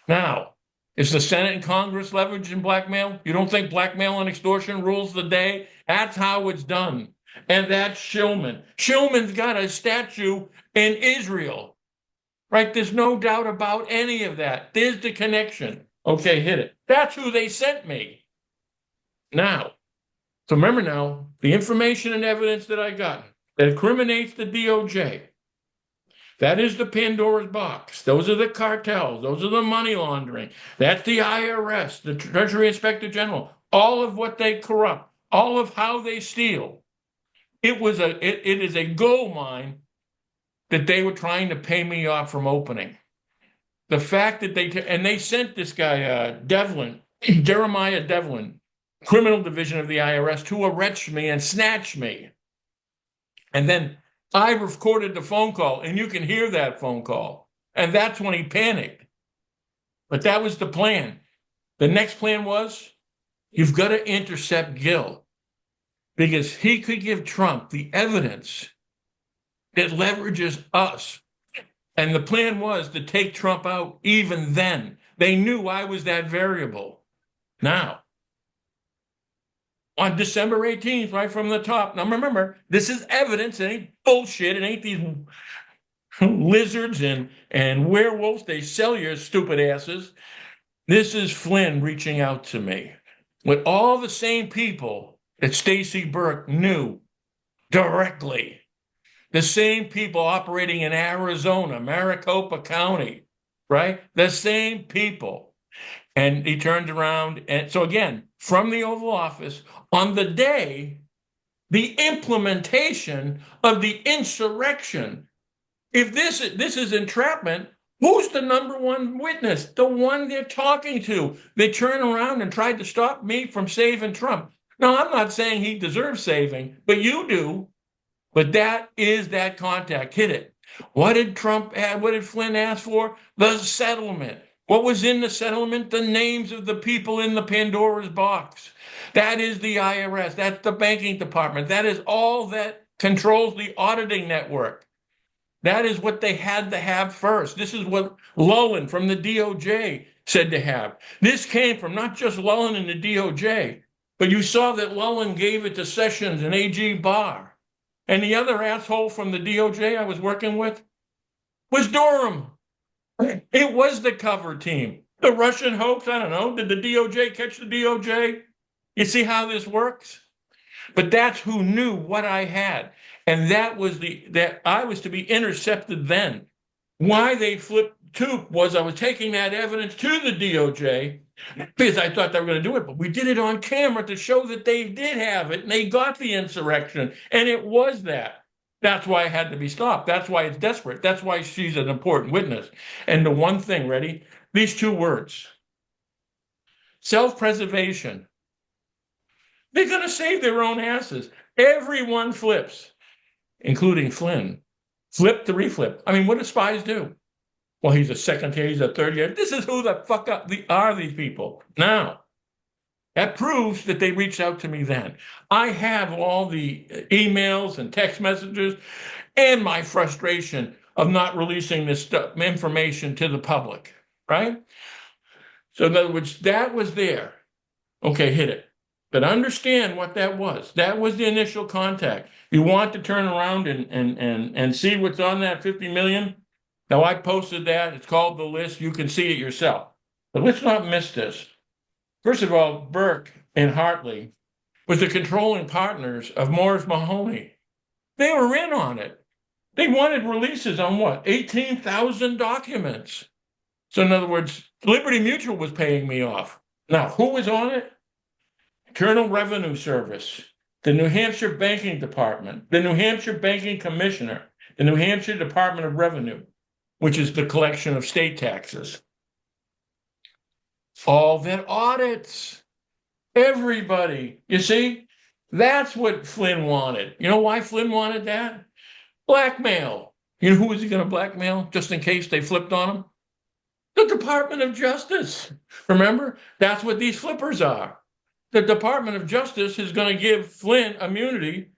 Now, is the Senate and Congress leveraging blackmail? You don't think blackmail and extortion rules the day? That's how it's done. And that's Shillman. Shillman's got a statue in Israel, right? There's no doubt about any of that. There's the connection. Okay, hit it. That's who they sent me. Now, so remember now, the information and evidence that I got that incriminates the DOJ, that is the Pandora's box. Those are the cartels. Those are the money laundering. That's the IRS, the Treasury Inspector General, all of what they corrupt, all of how they steal. It is a gold mine that they were trying to pay me off from opening. The fact that they sent this guy, Devlin, Jeremiah Devlin, criminal division of the IRS, to arrest me and snatch me. And then I recorded the phone call, and you can hear that phone call. And that's when he panicked. But that was the plan. The next plan was, you've got to intercept Gil, because he could give Trump the evidence that leverages us. And the plan was to take Trump out even then. They knew I was that variable. Now, on December 18th, right from the top. Now, remember, this is evidence. It ain't bullshit. It ain't these lizards and werewolves. They sell your stupid asses. This is Flynn reaching out to me with all the same people that Staci Burk knew directly. The same people operating in Arizona, Maricopa County, right? The same people. And he turned around. And so again, from the Oval Office, on the day, the implementation of the insurrection. If this is entrapment, who's the number one witness? The one they're talking to. They turn around and tried to stop me from saving Trump. Now, I'm not saying he deserves saving, but you do. But that is that contact. Hit it. What did Trump add? What did Flynn ask for? The settlement. What was in the settlement? The names of the people in the Pandora's box. That is the IRS. That's the banking department. That is all that controls the auditing network. That is what they had to have first. This is what Lullen from the DOJ said to have. This came from not just Lullen and the DOJ, but you saw that Lullen gave it to Sessions and AG Barr. And the other asshole from the DOJ I was working with was Durham. It was the cover team. The Russian hoax, I don't know. Did the DOJ catch the DOJ? You see how this works? But that's who knew what I had. And that I was to be intercepted then. Why they flipped tube was I was taking that evidence to the DOJ because I thought they were going to do it, but we did it on camera to show that they did have it and they got the insurrection, and it was that. That's why it had to be stopped. That's why it's desperate. That's why she's an important witness. And the one thing, ready? These two words, self-preservation. They're going to save their own asses. Everyone flips, including Flynn. Flip to reflip. I mean, what do spies do? Well, he's a second year, he's a third year. This is who the fuck are these people. Now, that proves that they reached out to me then. I have all the emails and text messages and my frustration of not releasing this information to the public, right? So in other words, that was there. Okay, hit it. But understand what that was. That was the initial contact. You want to turn around and see what's on that 50 million? Now, I posted that. It's called The List. You can see it yourself. But let's not miss this. First of all, Burke and Hartley was the controlling partners of Morris Mahoney. They were in on it. They wanted releases on what? 18,000 documents. So in other words, Liberty Mutual was paying me off. Now, who was on it? Internal Revenue Service, the New Hampshire Banking Department, the New Hampshire Banking Commissioner, the New Hampshire Department of Revenue, which is the collection of state taxes. All that audits everybody. You see, that's what Flynn wanted. You know why Flynn wanted that? Blackmail. You know who was he going to blackmail just in case they flipped on him? The Department of Justice. Remember? That's what these flippers are. The Department of Justice is going to give Flynn immunity,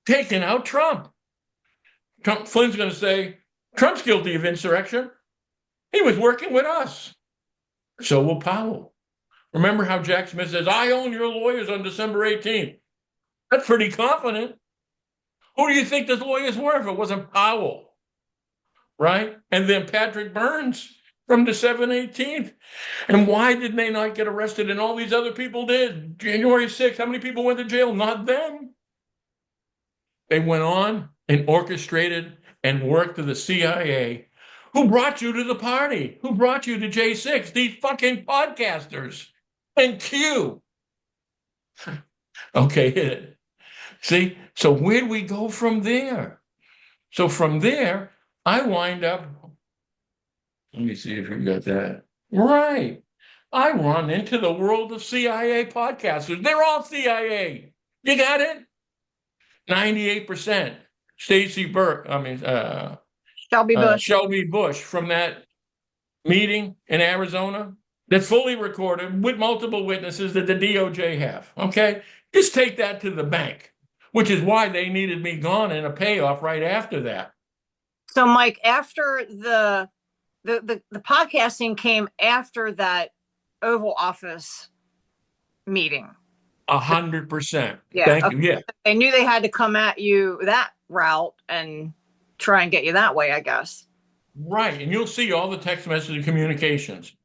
taking out Trump. Flynn's going to say, Trump's guilty of insurrection. He was working with us. So will Powell. Remember how Jack Smith says, I own your lawyers on December 18th. That's pretty confident. Who do you think this lawyers were if it wasn't Powell? Right? And then Patrick Burns from December 18th. And why did they not get arrested? And all these other people did. January 6th, how many people went to jail? Not them. They went on and orchestrated and worked with the CIA. Who brought you to the party? Who brought you to J6? These fucking podcasters. And Q. Okay, hit it. See? So where'd we go from there? So from there, I wind up, let me see if you got that. Right. I run into the world of CIA podcasters. They're all CIA. You got it? 98%. Staci Burk, Shelby Bush from that meeting in Arizona that's fully recorded with multiple witnesses that the DOJ have. Okay? Just take that to the bank, which is why they needed me gone and a payoff right after that. So, Mike, after the podcasting came after that Oval Office meeting. 100%. Yeah. Thank you. Yeah. They knew they had to come at you that route and try and get you that way, I guess. Right. And you'll see all the text message communications.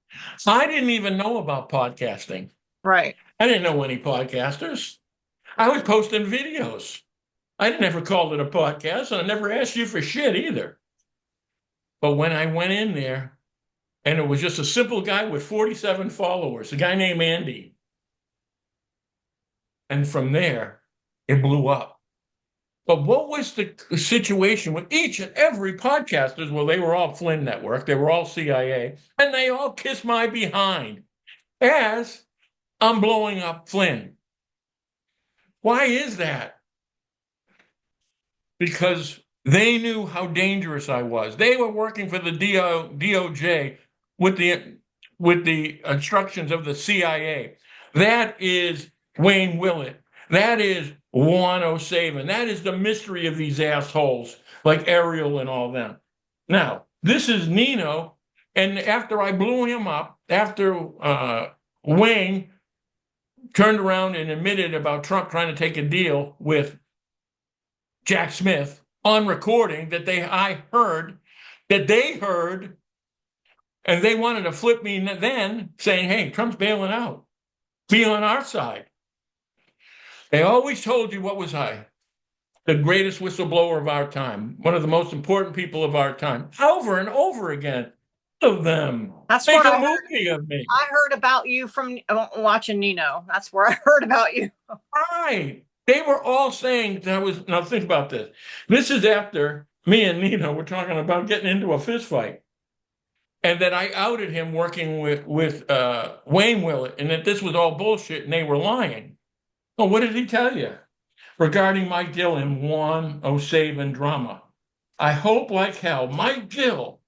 I didn't even know about podcasting. Right. I didn't know any podcasters. I was posting videos. I never called it a podcast, and I never asked you for shit either. But when I went in there, and it was just a simple guy with 47 followers, a guy named Andy. And from there, it blew up. But what was the situation with each and every podcasters? Well, they were all Flynn Network. They were all CIA. And they all kissed my behind as I'm blowing up Flynn. Why is that? Because they knew how dangerous I was. They were working for the DOJ with the instructions of the CIA. That is Wayne Willett. That is Juan O'Savin. That is the mystery of these assholes like Ariel and all them. Now, this is Nino. And after I blew him up, after Wayne turned around and admitted about Trump trying to take a deal with Jack Smith on recording that they heard, and they wanted to flip me then, saying, hey, Trump's bailing out. Be on our side. They always told you, what was I? The greatest whistleblower of our time, one of the most important people of our time, over and over again. Of them. That's Make what a I movie of me. I heard about you from watching Nino. That's where I heard about you. Right. They were all saying now think about this. This is after me and Nino were talking about getting into a fist fight. And that I outed him working with Wayne Willett, and that this was all bullshit and they were lying. Well, what did he tell you? Regarding Mike Gill and Juan O'Savin drama. I hope like hell Mike Gill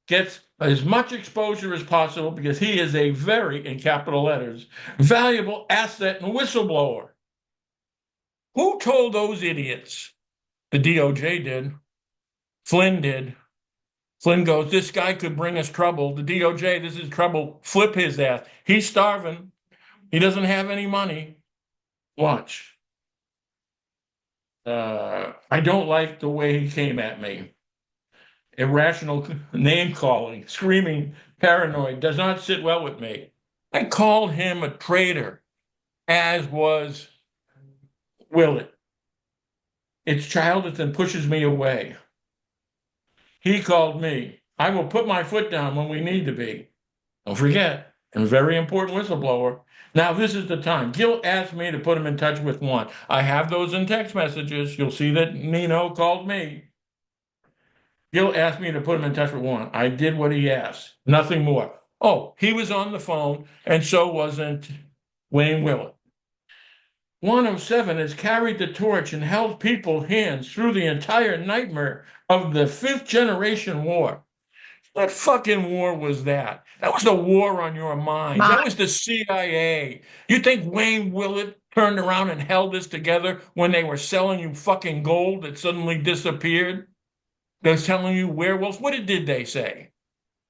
gets as much exposure as possible because he is a very, in capital letters, valuable asset and whistleblower. Who told those idiots? The DOJ did. Flynn did. Flynn goes, this guy could bring us trouble. The DOJ, this is trouble. Flip his ass. He's starving. He doesn't have any money. Watch. I don't like the way he came at me. Irrational name calling, screaming, paranoid, does not sit well with me. I called him a traitor, as was Willett. It's childish and pushes me away. He called me. I will put my foot down when we need to be. Don't forget, I'm a very important whistleblower. Now, this is the time. Gil asked me to put him in touch with one. I have those in text messages. You'll see that Nino called me. Gil asked me to put him in touch with one. I did what he asked, nothing more. Oh, he was on the phone, and so wasn't Wayne Willett. 107 has carried the torch and held people's hands through the entire nightmare of the fifth generation war. What fucking war was that? That was the war on your minds. That was the CIA. You think Wayne Willett turned around and held this together when they were selling you fucking gold that suddenly disappeared? They're telling you werewolves. What did they say?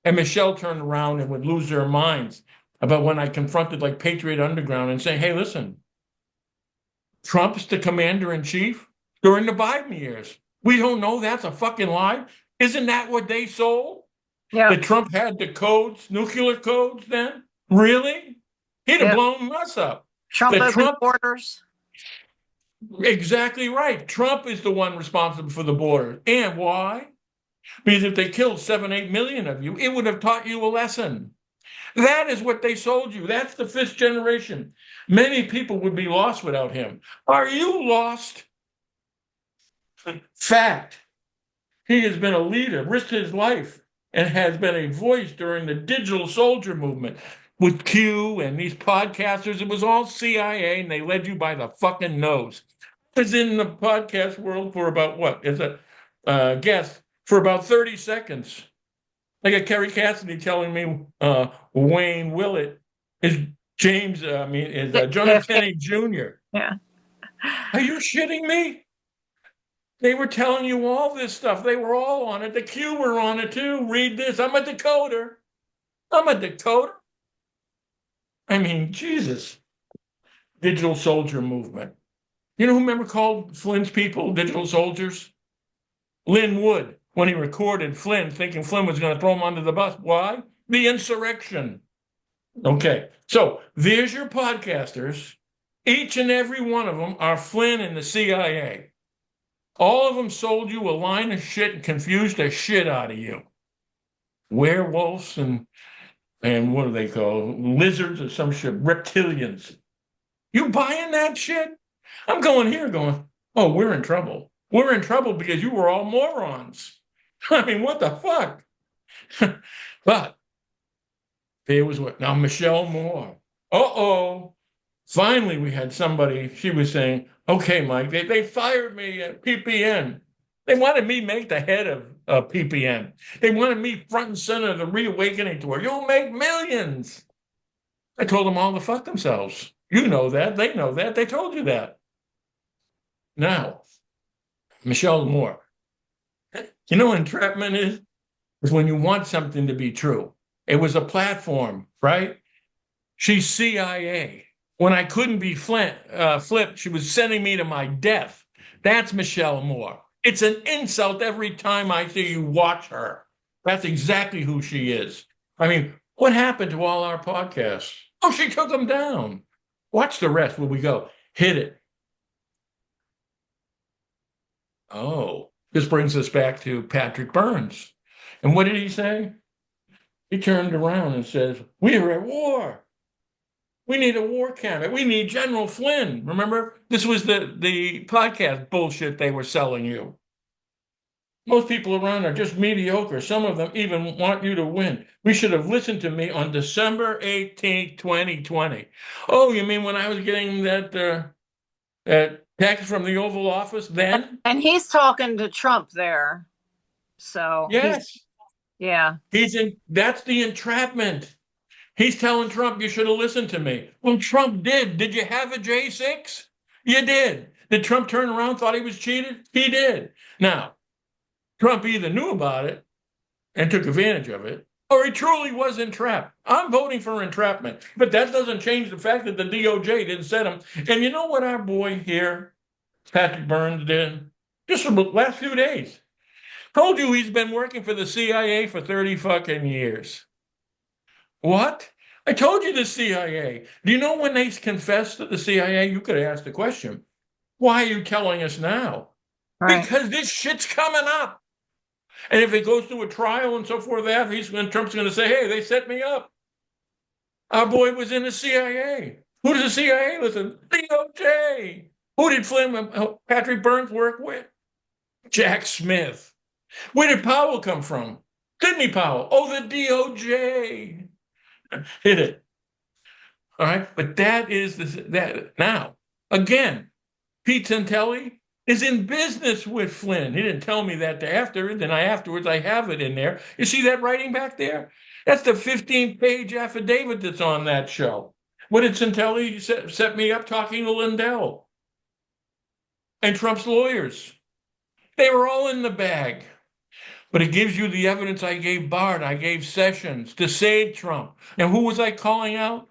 And Michelle turned around and would lose their minds about when I confronted like Patriot Underground and saying, hey, listen, Trump's the commander in chief during the Biden years. We don't know that's a fucking lie. Isn't that what they sold? Yeah. That Trump had the codes, nuclear codes then? Really? He'd have blown us up. Trump opened borders. Exactly right. Trump is the one responsible for the border. And why? Because if they killed 7-8 million of you, it would have taught you a lesson. That is what they sold you. That's the fifth generation. Many people would be lost without him. Are you lost? Fact. He has been a leader, risked his life, and has been a voice during the digital soldier movement with Q and these podcasters. It was all CIA, and they led you by the fucking nose. I was in the podcast world for about what? As a guest for about 30 seconds. I got Kerry Cassidy telling me Wayne Willett is John Kennedy Jr. Yeah. Are you shitting me? They were telling you all this stuff. They were all on it. The Q were on it too. Read this. I'm a decoder. I mean, Jesus. Digital soldier movement. You know who remember called Flynn's people digital soldiers? Lynn Wood, when he recorded Flynn, thinking Flynn was going to throw him under the bus. Why? The insurrection. Okay, so there's your podcasters. Each and every one of them are Flynn and the CIA. All of them sold you a line of shit and confused the shit out of you. Werewolves and what do they call lizards or some shit, reptilians. You buying that shit? I'm going here going, oh, we're in trouble. We're in trouble because you were all morons. I mean, what the fuck? But there was what? Now, Michelle Moore. Uh-oh. Finally, we had somebody, she was saying, okay, Mike, they fired me at PPN. They wanted me make the head of PPN. They wanted me front and center of the reawakening tour. You'll make millions. I told them all to fuck themselves. You know that. They know that. They told you that. Now, Michelle Moore. You know what entrapment is? It's when you want something to be true. It was a platform, right? She's CIA. When I couldn't be flipped, she was sending me to my death. That's Michelle Moore. It's an insult every time I see you watch her. That's exactly who she is. I mean, what happened to all our podcasts? Oh, she took them down. Watch the rest where we go. Hit it. Oh, this brings us back to Patrick Burns. And what did he say? He turned around and says, we are at war. We need a war cabinet. We need General Flynn. Remember, this was the podcast bullshit they were selling you. Most people around are just mediocre. Some of them even want you to win. We should have listened to me on December 18th, 2020. Oh, you mean when I was getting that text from the Oval Office then? And he's talking to Trump there. So yes. Yeah. That's the entrapment. He's telling Trump, you should have listened to me. Well, Trump did. Did you have a J6? You did. Did Trump turn around, thought he was cheated? He did. Now, Trump either knew about it and took advantage of it, or he truly was entrapped. I'm voting for entrapment, but that doesn't change the fact that the DOJ didn't set him. And you know what our boy here, Patrick Burns, did? Just the last few days. Told you he's been working for the CIA for 30 fucking years. What? I told you the CIA. Do you know when they confessed to the CIA? You could ask the question, why are you telling us now? Right. because this shit's coming up. And if it goes through a trial and so forth, Trump's going to say, hey, they set me up. Our boy was in the CIA. Who does the CIA listen? DOJ. Who did Patrick Burns work with? Jack Smith. Where did Powell come from? Sidney Powell. Oh, the DOJ. Hit it. All right. But that is that. Now, again, Pete Santelli is in business with Flynn. He didn't tell me that afterwards I have it in there. You see that writing back there? That's the 15-page affidavit that's on that show. What did Santelli set me up talking to Lindell and Trump's lawyers? They were all in the bag. But it gives you the evidence I gave Bart, I gave Sessions to save Trump. And who was I calling out?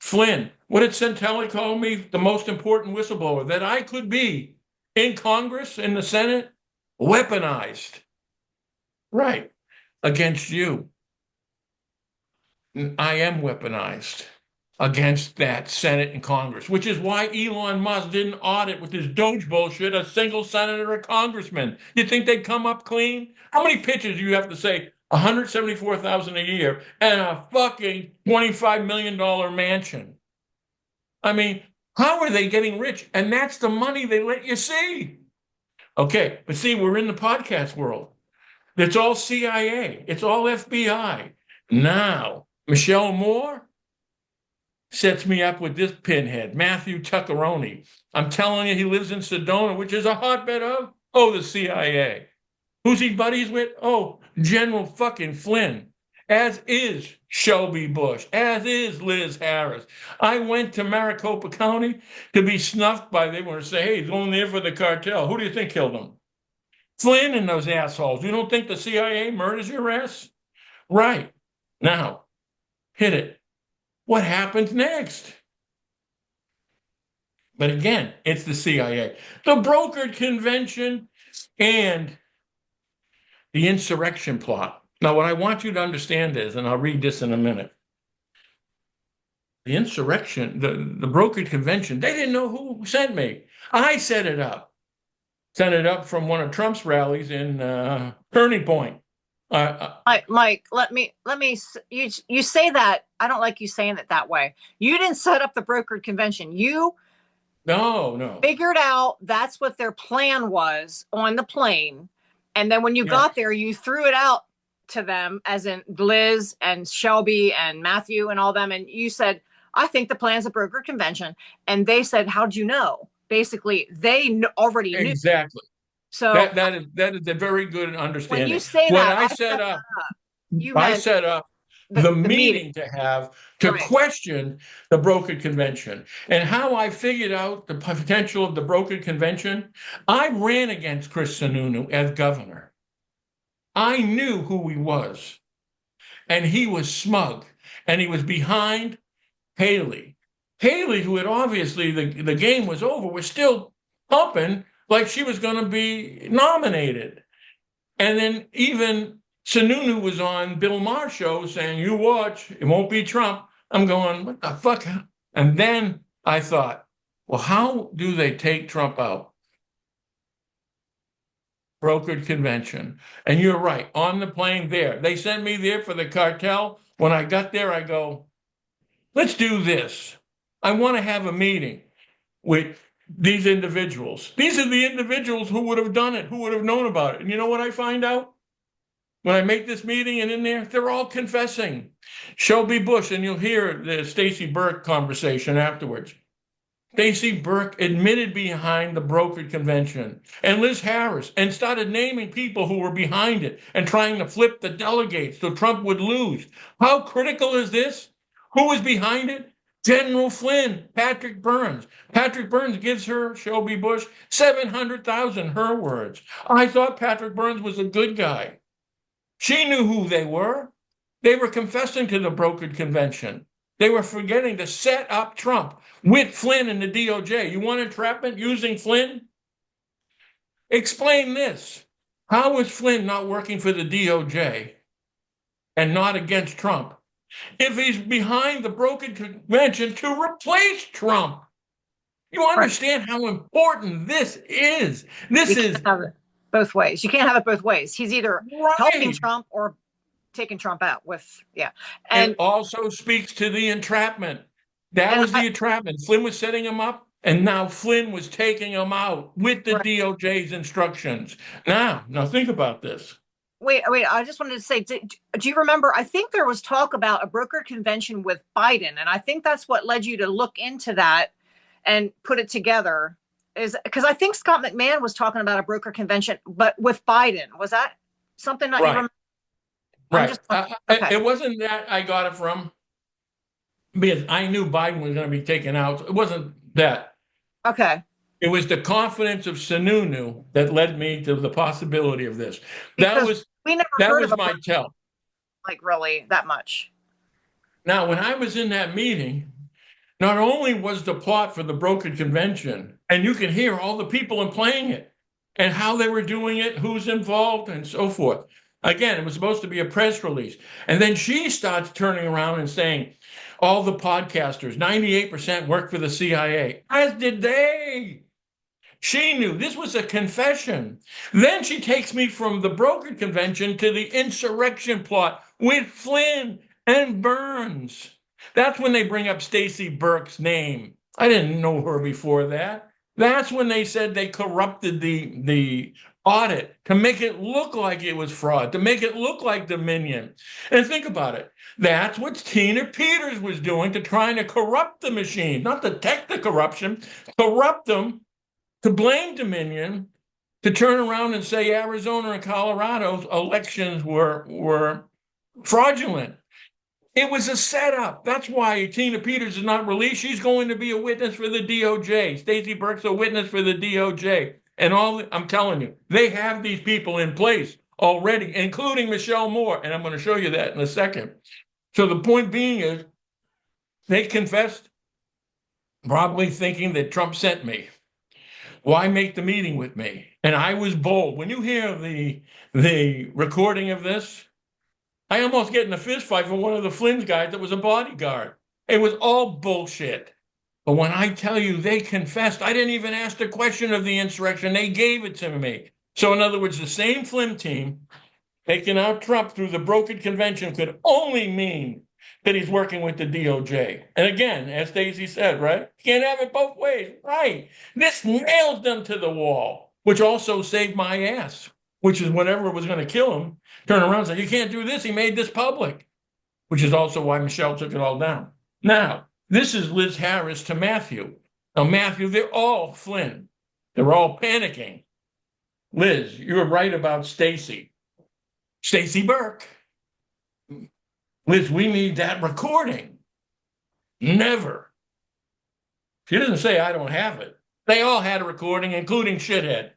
Flynn. What did Santelli call me? The most important whistleblower that I could be in Congress, in the Senate, weaponized. Right. Against you. I am weaponized against that Senate and Congress, which is why Elon Musk didn't audit with his Doge bullshit a single senator or congressman. You think they'd come up clean? How many pitches do you have to say? 174,000 a year and a fucking $25 million mansion. I mean, how are they getting rich? And that's the money they let you see. Okay, but see, we're in the podcast world. It's all CIA. It's all FBI. Now, Michelle Moore sets me up with this pinhead, Matthew Tuckeroni. I'm telling you, he lives in Sedona, which is a hotbed of, the CIA. Who's he buddies with? Oh, General fucking Flynn, as is Shelby Bush, as is Liz Harris. I went to Maricopa County to be snuffed by, they want to say, hey, he's going there for the cartel. Who do you think killed him? Flynn and those assholes. You don't think the CIA murders your ass? Right. Now, hit it. What happens next? But again, it's the CIA. The brokered convention and the insurrection plot. Now, what I want you to understand is, and I'll read this in a minute, the insurrection, the brokered convention, they didn't know who sent me. I set it up. Sent it up from one of Trump's rallies in Turning Point. Mike, let me. You say that. I don't like you saying it that way. You didn't set up the brokered convention. You no figured out that's what their plan was on the plane, and then when you got there, you threw it out to them, as in Liz and Shelby and Matthew and all them, and you said, "I think the plan's a brokered convention," and they said, "How'd you know?" Basically, they already knew. Exactly. So that is a very good understanding. When you say what that, I set up the meeting to have to question the brokered convention. And how I figured out the potential of the brokered convention, I ran against Chris Sununu as governor. I knew who he was, and he was smug, and he was behind Haley. Haley, who had obviously the game was over, was still pumping like she was going to be nominated. And then even Sununu was on Bill Maher's show saying, you watch, it won't be Trump. I'm going, what the fuck? And then I thought, well, how do they take Trump out? Brokered convention. And you're right, on the plane there. They sent me there for the cartel. When I got there, I go, let's do this. I want to have a meeting with these individuals. These are the individuals who would have done it, who would have known about it. And you know what I find out? When I make this meeting and in there, they're all confessing. Shelby Bush, and you'll hear the Staci Burk conversation afterwards. Staci Burk admitted behind the brokered convention, and Liz Harris, and started naming people who were behind it and trying to flip the delegates so Trump would lose. How critical is this? Who was behind it? General Flynn, Patrick Burns. Patrick Burns gives her, Shelby Bush, 700,000, her words. I thought Patrick Burns was a good guy. She knew who they were. They were confessing to the brokered convention. They were forgetting to set up Trump with Flynn and the DOJ. You want entrapment using Flynn? Explain this. How is Flynn not working for the DOJ and not against Trump if he's behind the brokered convention to replace Trump? You understand how important this is? This You can't is have it both ways. You can't have it both ways. He's either helping right. Trump or taking Trump out with, yeah. It And also speaks to the entrapment. That and was the entrapment. Flynn was setting him up, and now Flynn was taking him out with the right. DOJ's instructions. Now think about this. Wait. I just wanted to say, do you remember? I think there was talk about a broker convention with Biden, and I think that's what led you to look into that and put it together. Is because I think Scott McMahon was talking about a broker convention, but with Biden. Was that something that you Right, remember? I'm right. just okay. It wasn't that I got it from because I knew Biden was going to be taken out. It wasn't that. Okay. It was the confidence of Sununu that led me to the possibility of this. That Because was we never that heard of was a my tell. like really that much. Now, when I was in that meeting, not only was the plot for the brokered convention, and you can hear all the people in playing it and how they were doing it, who's involved, and so forth. Again, it was supposed to be a press release. And then she starts turning around and saying, all the podcasters, 98% work for the CIA, as did they. She knew this was a confession. Then she takes me from the brokered convention to the insurrection plot with Flynn and Burns. That's when they bring up Staci Burk's name. I didn't know her before that. That's when they said they corrupted the audit to make it look like it was fraud, to make it look like Dominion. And think about it. That's what Tina Peters was doing to trying to corrupt the machine, not detect the corruption, corrupt them to blame Dominion, to turn around and say Arizona and Colorado's elections were fraudulent. It was a setup. That's why Tina Peters is not released. She's going to be a witness for the DOJ. Staci Burk's a witness for the DOJ. And I'm telling you, they have these people in place already, including Michelle Moore. And I'm going to show you that in a second. So the point being is, they confessed, probably thinking that Trump sent me. Why make the meeting with me? And I was bold. When you hear the recording of this, I almost get in a fist fight for one of the Flynn's guys that was a bodyguard. It was all bullshit. But when I tell you they confessed, I didn't even ask the question of the insurrection. They gave it to me. So in other words, the same Flynn team taking out Trump through the brokered convention could only mean that he's working with the DOJ. And again, as Stacy said, right? Can't have it both ways. Right. This nails them to the wall, which also saved my ass, which is whatever was going to kill him, turn around and say, you can't do this. He made this public, which is also why Michelle took it all down. Now, this is Liz Harris to Matthew. Now, Matthew, they're all Flynn. They're all panicking. Liz, you were right about Stacy. Staci Burk. Liz, we need that recording. Never. She doesn't say I don't have it. They all had a recording, including Shithead.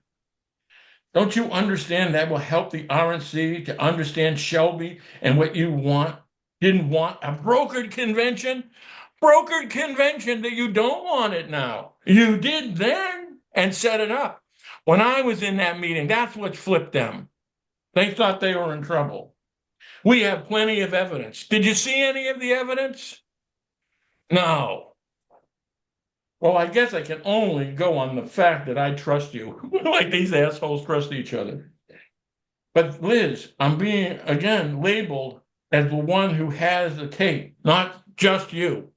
Don't you understand that will help the RNC to understand Shelby and what you want? Didn't want a brokered convention? Brokered convention that you don't want it now. You did then and set it up. When I was in that meeting, that's what flipped them. They thought they were in trouble. We have plenty of evidence. Did you see any of the evidence? No. Well, I guess I can only go on the fact that I trust you, like these assholes trust each other. But Liz, I'm being, again, labeled as the one who has the tape, not just you.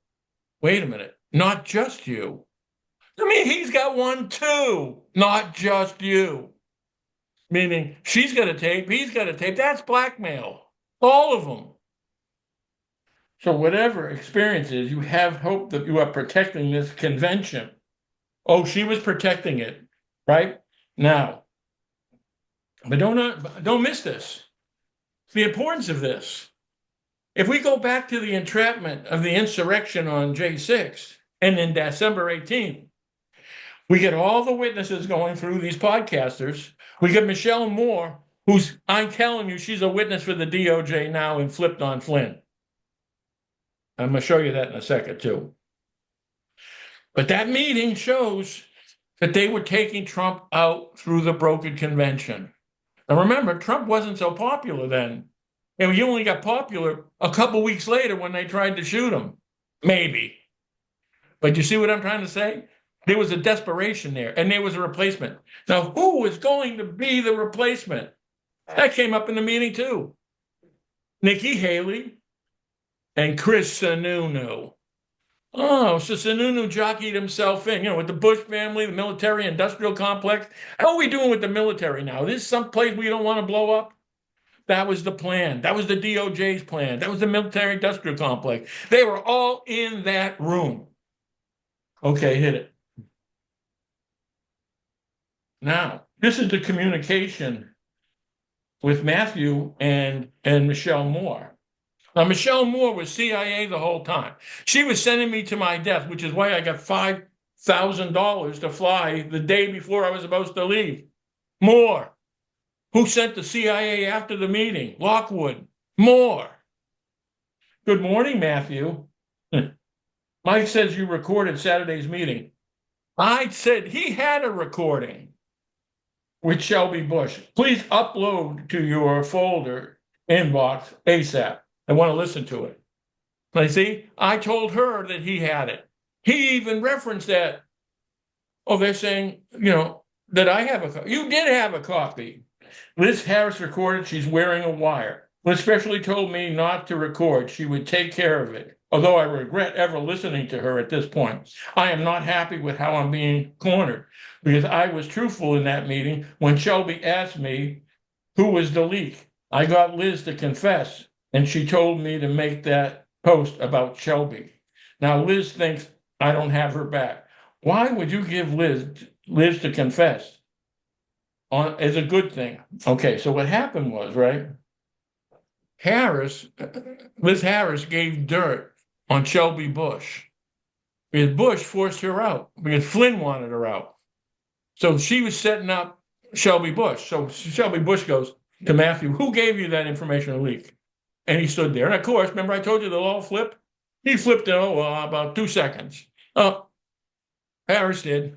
Wait a minute, not just you. I mean, he's got one too, not just you. Meaning she's got a tape, he's got a tape. That's blackmail. All of them. So whatever experience is, you have hope that you are protecting this convention. Oh, she was protecting it, right? Now, but don't miss this. The importance of this. If we go back to the entrapment of the insurrection on J6 and then December 18th, we get all the witnesses going through these podcasters. We get Michelle Moore, who's, I'm telling you, she's a witness for the DOJ now and flipped on Flynn. I'm going to show you that in a second, too. But that meeting shows that they were taking Trump out through the brokered convention. Now, remember, Trump wasn't so popular then. And he only got popular a couple weeks later when they tried to shoot him. Maybe. But you see what I'm trying to say? There was a desperation there, and there was a replacement. Now, who was going to be the replacement? That came up in the meeting too. Nikki Haley and Chris Sununu. Oh, so Sununu jockeyed himself in, with the Bush family, the military industrial complex. How are we doing with the military now? Is this some place we don't want to blow up? That was the plan. That was the DOJ's plan. That was the military industrial complex. They were all in that room. Okay, hit it. Now, this is the communication with Matthew and Michelle Moore. Now, Michelle Moore was CIA the whole time. She was sending me to my death, which is why I got $5,000 to fly the day before I was supposed to leave. Moore. Who sent the CIA after the meeting? Lockwood. Moore. Good morning, Matthew. Mike says you recorded Saturday's meeting. I said he had a recording with Shelby Bush. Please upload to your folder inbox ASAP. I want to listen to it. I told her that he had it. He even referenced that. Oh, they're saying, that I have a copy. You did have a copy. Liz Harris recorded she's wearing a wire. Liz specially told me not to record. She would take care of it. Although I regret ever listening to her at this point. I am not happy with how I'm being cornered because I was truthful in that meeting when Shelby asked me who was the leak. I got Liz to confess, and she told me to make that post about Shelby. Now, Liz thinks I don't have her back. Why would you give Liz to confess? Is a good thing. Okay, so what happened was, right? Liz Harris gave dirt on Shelby Bush because Bush forced her out because Flynn wanted her out. So she was setting up Shelby Bush. So Shelby Bush goes to Matthew, who gave you that information to leak? And he stood there. And of course, remember I told you they'll all flip? He flipped in about 2 seconds. Harris did.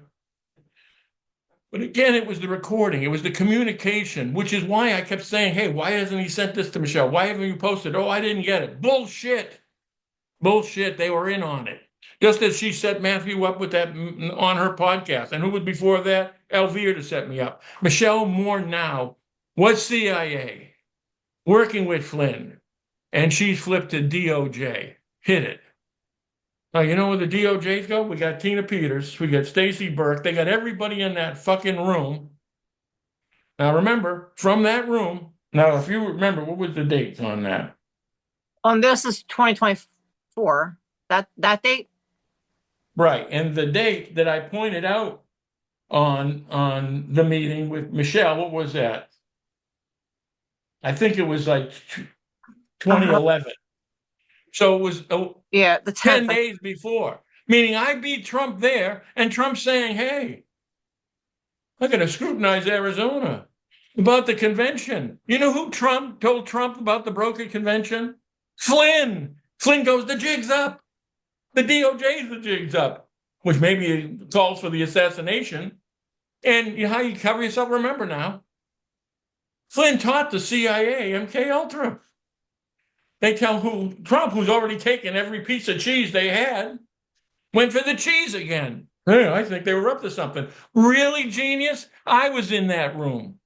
But again, it was the recording. It was the communication, which is why I kept saying, hey, why hasn't he sent this to Michelle? Why haven't you posted? Oh, I didn't get it. Bullshit. Bullshit. They were in on it. Just as she set Matthew up with that on her podcast. And who was before that? Elvira to set me up. Michelle Moore now was CIA working with Flynn. And she's flipped to DOJ. Hit it. Now, you know where the DOJs go? We got Tina Peters. We got Staci Burk. They got everybody in that fucking room. Now, remember, from that room, now, if you remember, what was the dates on that? On this is 2024. That date? Right. And the date that I pointed out on the meeting with Michelle, what was that? I think it was like 2011. So it was the 10th. 10 days before, meaning I beat Trump there, and Trump saying, hey, I'm going to scrutinize Arizona about the convention. You know who told Trump about the brokered convention? Flynn. Flynn goes, the jig's up. The DOJ's the jig's up, which maybe calls for the assassination. And how you cover yourself, remember now, Flynn taught the CIA MK Ultra. They tell Trump, who's already taken every piece of cheese they had, went for the cheese again. Hey, I think they were up to something. Really, genius? I was in that room.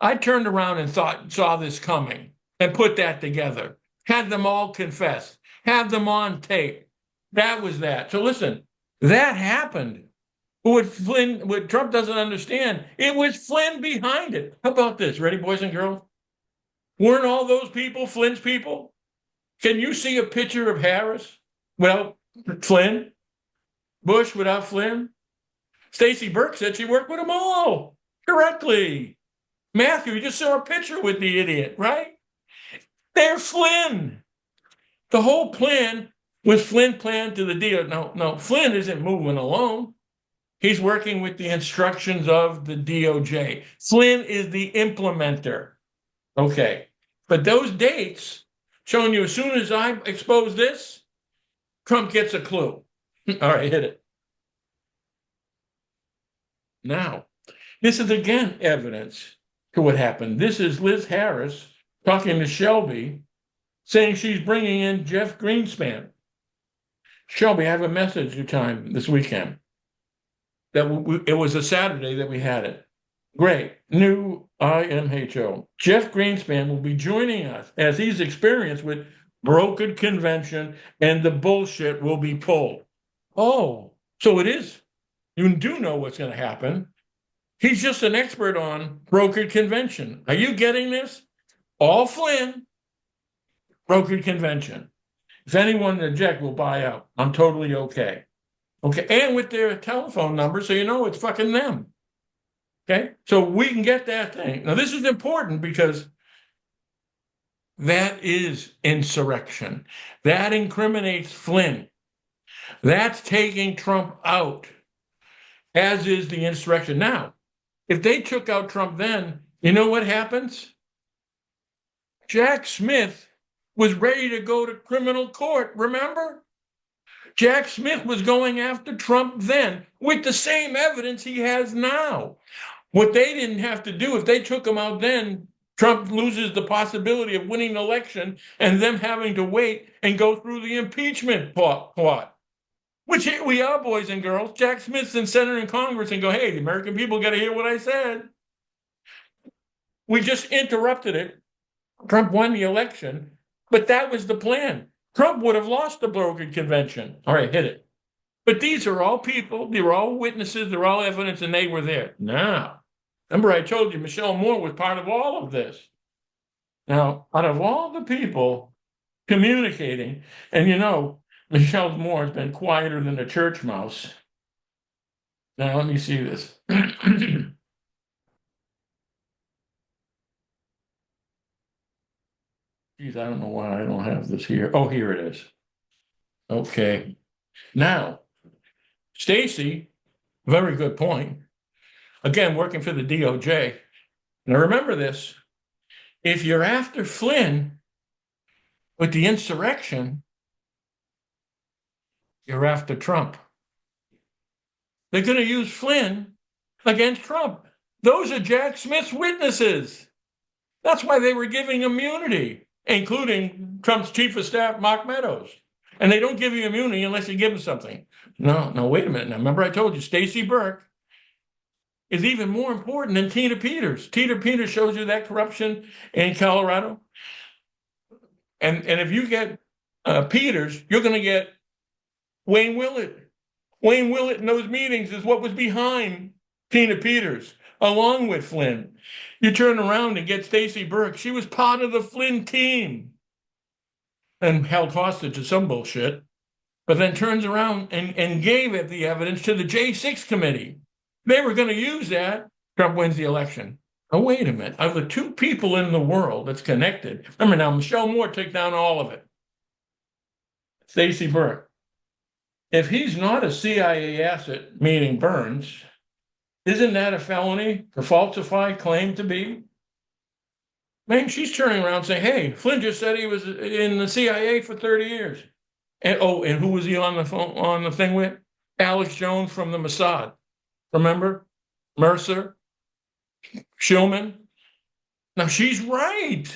I turned around and saw this coming and put that together. Had them all confess. Had them on tape. That was that. So listen, that happened. What Trump doesn't understand, it was Flynn behind it. How about this? Ready, boys and girls? Weren't all those people Flynn's people? Can you see a picture of Harris without Flynn? Bush without Flynn? Staci Burk said she worked with them all correctly. Matthew, you just saw a picture with the idiot, right? They're Flynn. The whole plan was Flynn planned to the deal. No, Flynn isn't moving alone. He's working with the instructions of the DOJ. Flynn is the implementer. Okay, but those dates showing you as soon as I expose this, Trump gets a clue. All right, hit it. Now, this is again evidence to what happened. This is Liz Harris talking to Shelby, saying she's bringing in Jeff Greenspan. Shelby, I have a message you time this weekend. it was a Saturday that we had it. Great. New IMHO. Jeff Greenspan will be joining us as he's experienced with brokered convention and the bullshit will be pulled. Oh, so it is. You do know what's going to happen. He's just an expert on brokered convention. Are you getting this? All Flynn, brokered convention. If anyone object, will buy out. I'm totally okay. Okay. And with their telephone number, so you know it's fucking them. Okay. So we can get that thing. Now, this is important because that is insurrection. That incriminates Flynn. That's taking Trump out, as is the insurrection. Now, if they took out Trump then, you know what happens? Jack Smith was ready to go to criminal court, remember? Jack Smith was going after Trump then with the same evidence he has now. What they didn't have to do, if they took him out then, Trump loses the possibility of winning the election and them having to wait and go through the impeachment plot. Which here we are, boys and girls. Jack Smith's in Senate and Congress and go, hey, the American people got to hear what I said. We just interrupted it. Trump won the election, but that was the plan. Trump would have lost the brokered convention. All right, hit it. But these are all people. They were all witnesses. They're all evidence, and they were there. Now, remember I told you Michelle Moore was part of all of this. Now, out of all the people communicating, and you know, Michelle Moore has been quieter than a church mouse. Now, let me see this. Geez, I don't know why I don't have this here. Oh, here it is. Okay. Now, Stacy, very good point. Again, working for the DOJ. Now, remember this. If you're after Flynn with the insurrection, you're after Trump. They're going to use Flynn against Trump. Those are Jack Smith's witnesses. That's why they were giving immunity, including Trump's chief of staff, Mark Meadows. And they don't give you immunity unless you give them something. No, wait a minute. Now, remember I told you Staci Burk is even more important than Tina Peters. Tina Peters shows you that corruption in Colorado. And if you get Peters, you're going to get Wayne Willett. Wayne Willett in those meetings is what was behind Tina Peters, along with Flynn. You turn around and get Staci Burk. She was part of the Flynn team and held hostage to some bullshit, but then turns around and gave it the evidence to the J6 committee. They were going to use that. Trump wins the election. Oh, wait a minute. Of the two people in the world that's connected, remember now, Michelle Moore took down all of it. Staci Burk. If he's not a CIA asset, meaning Burns, isn't that a felony to falsify claim to be? Man, she's turning around saying, hey, Flynn just said he was in the CIA for 30 years. And who was he on the phone on the thing with? Alex Jones from the Mossad. Remember? Mercer, Shulman. Now she's right.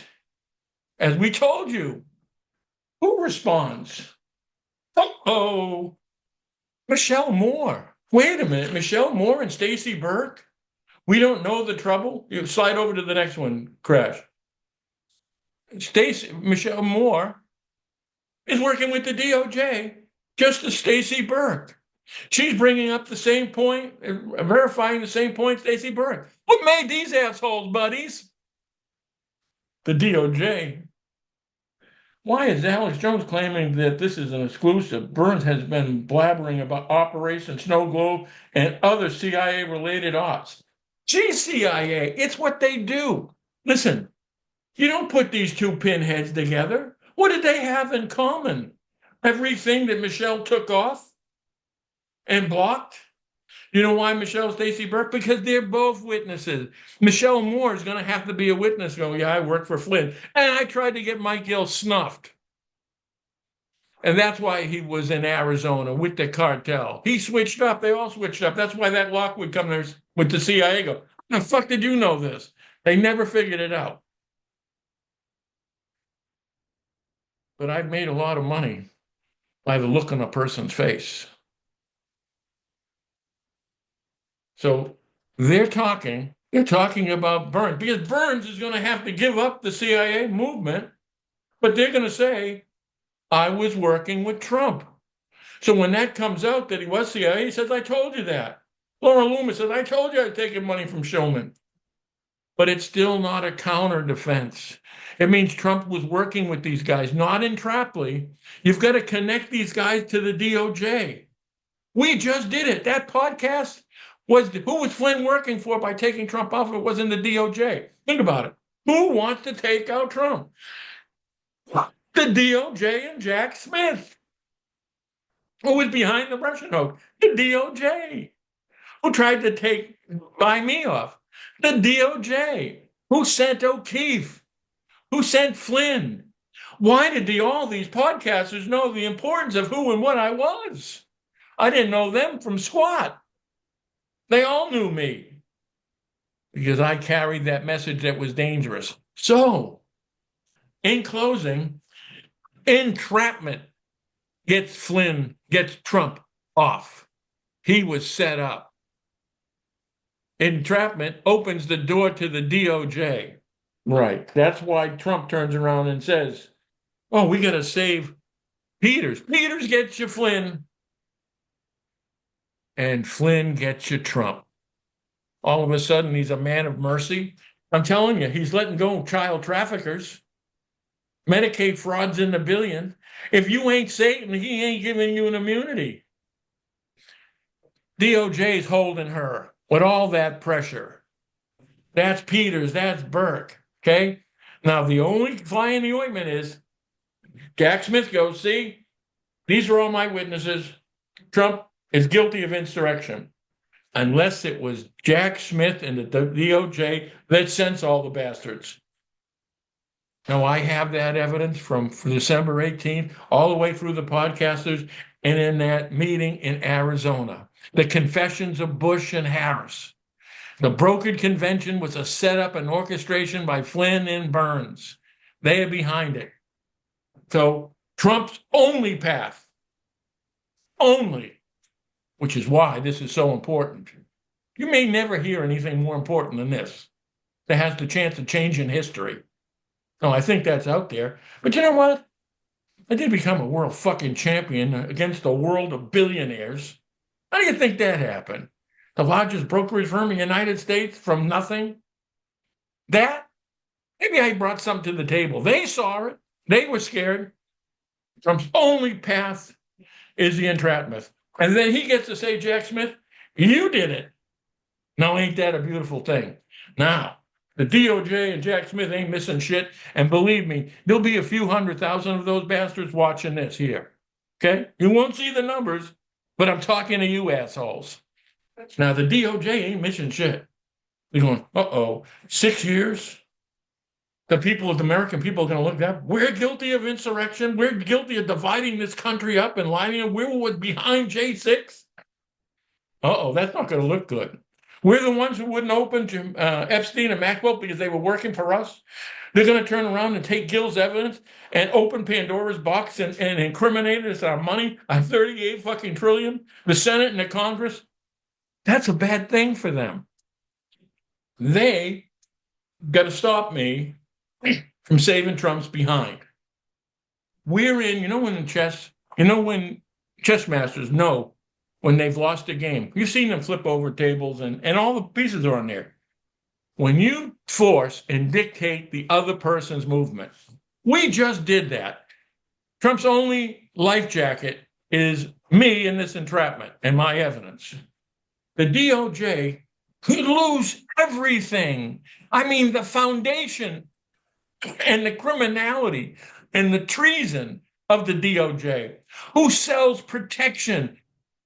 As we told you. Who responds? Uh-oh. Michelle Moore. Wait a minute. Michelle Moore and Staci Burk? We don't know the trouble? You slide over to the next one, Crash. Michelle Moore is working with the DOJ, just as Staci Burk. She's bringing up the same point, verifying the same point Staci Burk. What made these assholes buddies? The DOJ. Why is Alex Jones claiming that this is an exclusive? Burns has been blabbering about Operation Snow Globe and other CIA-related ops. Gee, CIA, it's what they do. Listen, you don't put these two pinheads together. What did they have in common? Everything that Michelle took off and blocked? You know why Michelle Staci Burk? Because they're both witnesses. Michelle Moore is going to have to be a witness. Go, yeah, I worked for Flynn. And I tried to get Mike Gill snuffed. And that's why he was in Arizona with the cartel. He switched up. They all switched up. That's why that Lockwood come there with the CIA go, how the fuck did you know this? They never figured it out. But I've made a lot of money by the look on a person's face. So they're talking about Burns because Burns is going to have to give up the CIA movement, but they're going to say, I was working with Trump. So when that comes out that he was CIA, he says, I told you that. Laura Loomis says, I told you I'd taken money from Shulman. But it's still not a counter defense. It means Trump was working with these guys, not entrapment. You've got to connect these guys to the DOJ. We just did it. That podcast was who was Flynn working for by taking Trump off? It wasn't the DOJ. Think about it. Who wants to take out Trump? The DOJ and Jack Smith. Who was behind the Russian hoax? The DOJ. Who tried to buy me off? The DOJ. Who sent O'Keefe? Who sent Flynn? Why did all these podcasters know the importance of who and what I was? I didn't know them from squat. They all knew me because I carried that message that was dangerous. So, in closing, entrapment gets Trump off. He was set up. Entrapment opens the door to the DOJ. Right. That's why Trump turns around and says, oh, we got to save Peters. Peters gets you Flynn. And Flynn gets you Trump. All of a sudden, he's a man of mercy. I'm telling you, he's letting go of child traffickers. Medicaid fraud's in the billion. If you ain't Satan, he ain't giving you an immunity. DOJ's holding her with all that pressure. That's Peters, that's Burk, okay? Now, the only fly in the ointment is Jack Smith goes, see, these are all my witnesses. Trump is guilty of insurrection, unless it was Jack Smith and the DOJ that sent all the bastards. Now, I have that evidence from December 18th, all the way through the podcasters, and in that meeting in Arizona. The confessions of Bush and Harris. The brokered convention was a setup and orchestration by Flynn and Burns. They are behind it. So Trump's only path, which is why this is so important. You may never hear anything more important than this that has the chance of changing history. No, I think that's out there. But you know what? I did become a world fucking champion against a world of billionaires. How do you think that happened? The largest brokerage firm in the United States from nothing? Maybe I brought something to the table. They saw it. They were scared. Trump's only path is the entrapment. And then he gets to say, Jack Smith, you did it. Now, ain't that a beautiful thing? Now, the DOJ and Jack Smith ain't missing shit. And believe me, there'll be a few 100,000 of those bastards watching this here. Okay? You won't see the numbers, but I'm talking to you assholes. Now, the DOJ ain't missing shit. They're going, 6 years? The American people are going to look up. We're guilty of insurrection. We're guilty of dividing this country up and lying. We're behind J6. That's not going to look good. We're the ones who wouldn't open to Epstein and Maxwell because they were working for us. They're going to turn around and take Gill's evidence and open Pandora's box and incriminate us our money, our 38 fucking trillion, the Senate and the Congress. That's a bad thing for them. They got to stop me from saving Trump's behind. We're in, when chess masters know when they've lost a game. You've seen them flip over tables and all the pieces are on there. When you force and dictate the other person's movement, we just did that. Trump's only life jacket is me in this entrapment and my evidence. The DOJ could lose everything. I mean, the foundation and the criminality and the treason of the DOJ, who sells protection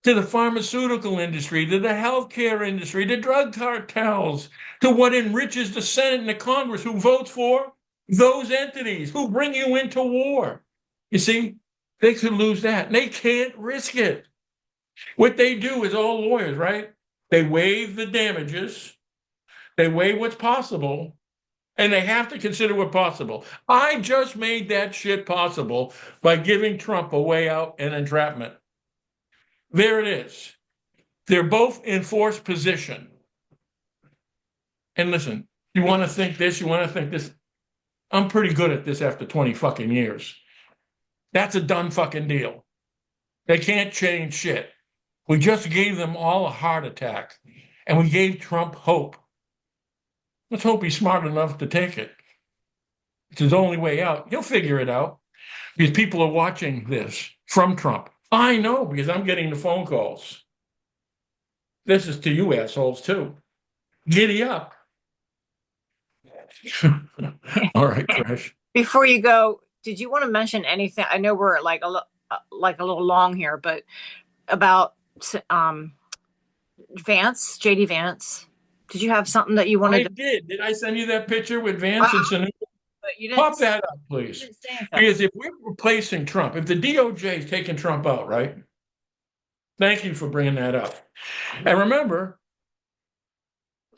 to the pharmaceutical industry, to the healthcare industry, to drug cartels, to what enriches the Senate and the Congress, who votes for those entities, who bring you into war. You see, they could lose that. They can't risk it. What they do is all lawyers, right? They waive the damages, they weigh what's possible, and they have to consider what's possible. I just made that shit possible by giving Trump a way out and entrapment. There it is. They're both in forced position. And listen, you want to think this, you want to think this. I'm pretty good at this after 20 fucking years. That's a done fucking deal. They can't change shit. We just gave them all a heart attack, and we gave Trump hope. Let's hope he's smart enough to take it. It's his only way out. He'll figure it out because people are watching this from Trump. I know because I'm getting the phone calls. This is to you assholes too. Giddy up. All right, Crash. Before you go, did you want to mention anything? I know we're like a little long here, but about Vance, JD Vance. Did you have something that you wanted I to? did. Did I send you that picture with Vance and Sununu? But you didn't. Pop that up, please. Because if we're replacing Trump, if the DOJ is taking Trump out, right? Thank you for bringing that up. And remember,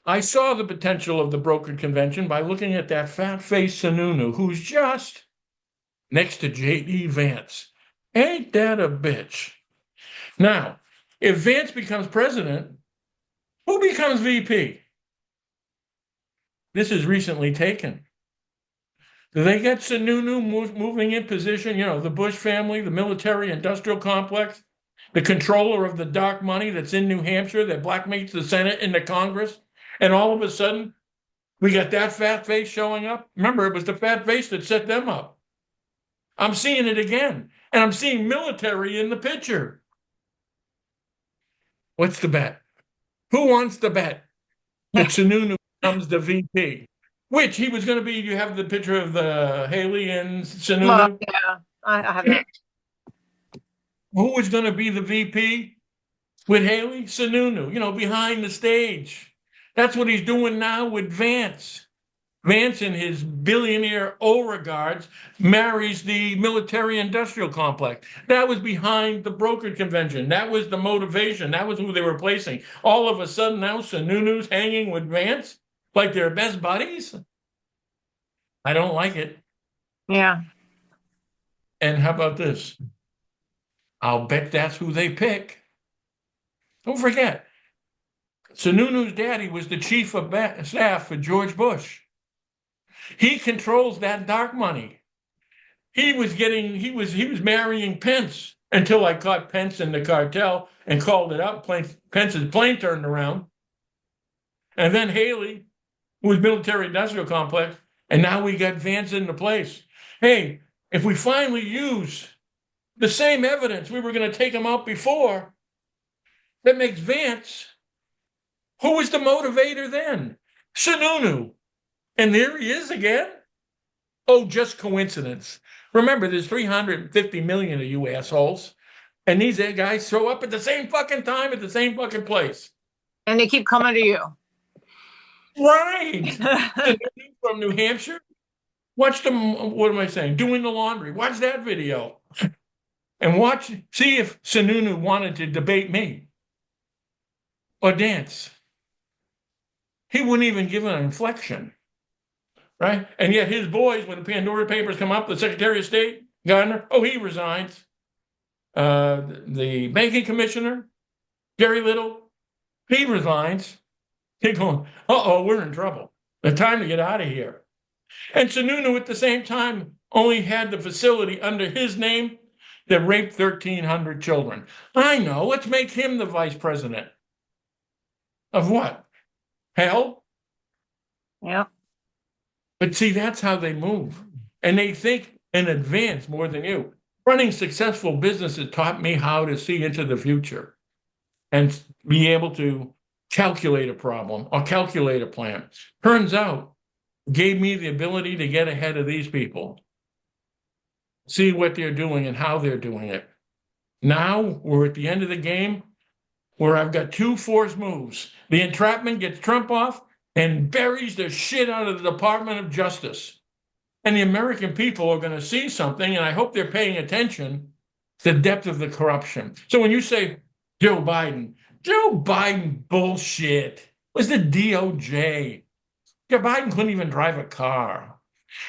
I saw the potential of the brokered convention by looking at that fat-faced Sununu who's just next to J.D. Vance. Ain't that a bitch? Now, if Vance becomes president, who becomes VP? This is recently taken. Do they get Sununu moving in position? You know, the Bush family, the military-industrial complex, the controller of the dark money that's in New Hampshire that blackmails the Senate and the Congress. And all of a sudden, we got that fat face showing up. Remember, it was the fat face that set them up. I'm seeing it again. And I'm seeing military in the picture. What's the bet? Who wants to bet that Sununu becomes the VP? Which he was going to be. You have the picture of the Haley and Sununu? Yeah, I have that. Who was going to be the VP with Haley? Sununu, you know, behind the stage. That's what he's doing now with Vance. Vance and his billionaire oligarchs marries the military-industrial complex. That was behind the brokered convention. That was the motivation. That was who they were replacing. All of a sudden now Sununu's hanging with Vance like they're best buddies. I don't like it. Yeah. And how about this? I'll bet that's who they pick. Don't forget, Sununu's daddy was the chief of staff for George Bush. He controls that dark money. He was marrying Pence until I caught Pence in the cartel and called it up. Pence's plane turned around. And then Haley, who was military industrial complex, and now we got Vance into place. Hey, if we finally use the same evidence we were going to take him out before, that makes Vance. Who was the motivator then? Sununu. And there he is again. Oh, just coincidence. Remember, there's 350 million of you assholes. And these guys show up at the same fucking time at the same fucking place. And they keep coming to you. Right. From New Hampshire. Watch them, what am I saying? Doing the laundry. Watch that video. And see if Sununu wanted to debate me or dance. He wouldn't even give an inflection, right? And yet his boys, when the Pandora Papers come up, the Secretary of State, Gardner, he resigns. The banking commissioner, Jerry Little, he resigns. They're going, we're in trouble. It's time to get out of here. And Sununu at the same time only had the facility under his name that raped 1,300 children. I know, let's make him the vice president. Of what? Hell? Yeah. But see, that's how they move. And they think in advance more than you. Running successful businesses taught me how to see into the future and be able to calculate a problem or calculate a plan. Turns out, gave me the ability to get ahead of these people, see what they're doing and how they're doing it. Now we're at the end of the game where I've got two forced moves. The entrapment gets Trump off and buries the shit out of the Department of Justice. And the American people are going to see something, and I hope they're paying attention to the depth of the corruption. So when you say Joe Biden bullshit. It was the DOJ. Joe Biden couldn't even drive a car.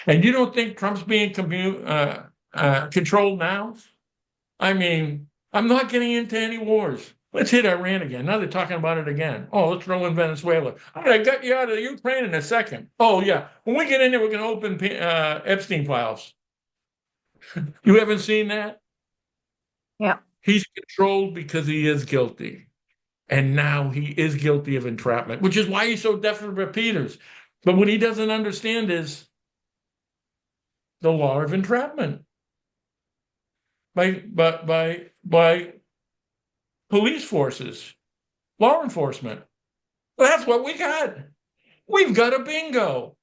And you don't think Trump's being controlled now? I mean, I'm not getting into any wars. Let's hit Iran again. Now they're talking about it again. Oh, let's throw in Venezuela. All right, I got you out of the Ukraine in a second. Oh, yeah. When we get in there, we're going to open Epstein files. You haven't seen that? Yeah. He's controlled because he is guilty. And now he is guilty of entrapment, which is why he's so desperate for Peters. But what he doesn't understand is the law of entrapment by police forces, law enforcement. Well, that's what we got. We've got a bingo.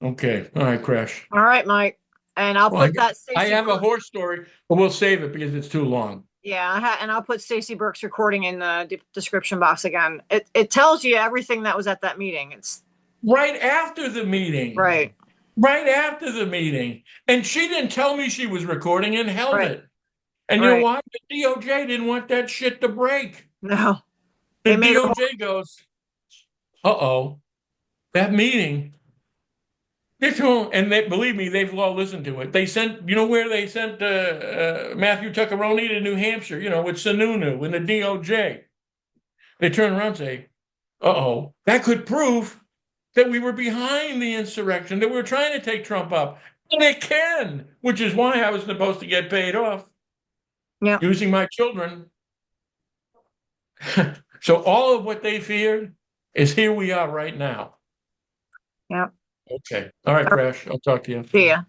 Okay. All right, Crash. All right, Mike. And I'll Well, put that I Stacy have a Burk. horse story, but we'll save it because it's too long. Yeah, and I'll put Staci Burk's recording in the description box again. It tells you everything that was at that meeting. It's Right after the meeting. right. Right after the meeting. And she didn't tell me she was recording and held Right. it. And you know Right. why? The DOJ didn't want that shit to break. No. The They made DOJ goes, uh-oh, that meeting. And they believe me, they've all listened to it. They sent, you know where they sent Matthew Tuckeroni to New Hampshire, with Sununu and the DOJ. They turn around and say, uh-oh, that could prove that we were behind the insurrection, that we were trying to take Trump up. And it can, which is why I was supposed to get paid off. Yeah. Using my children. So all of what they feared is here we are right now. Yeah. Okay. All right, Crash. I'll talk to you. See ya.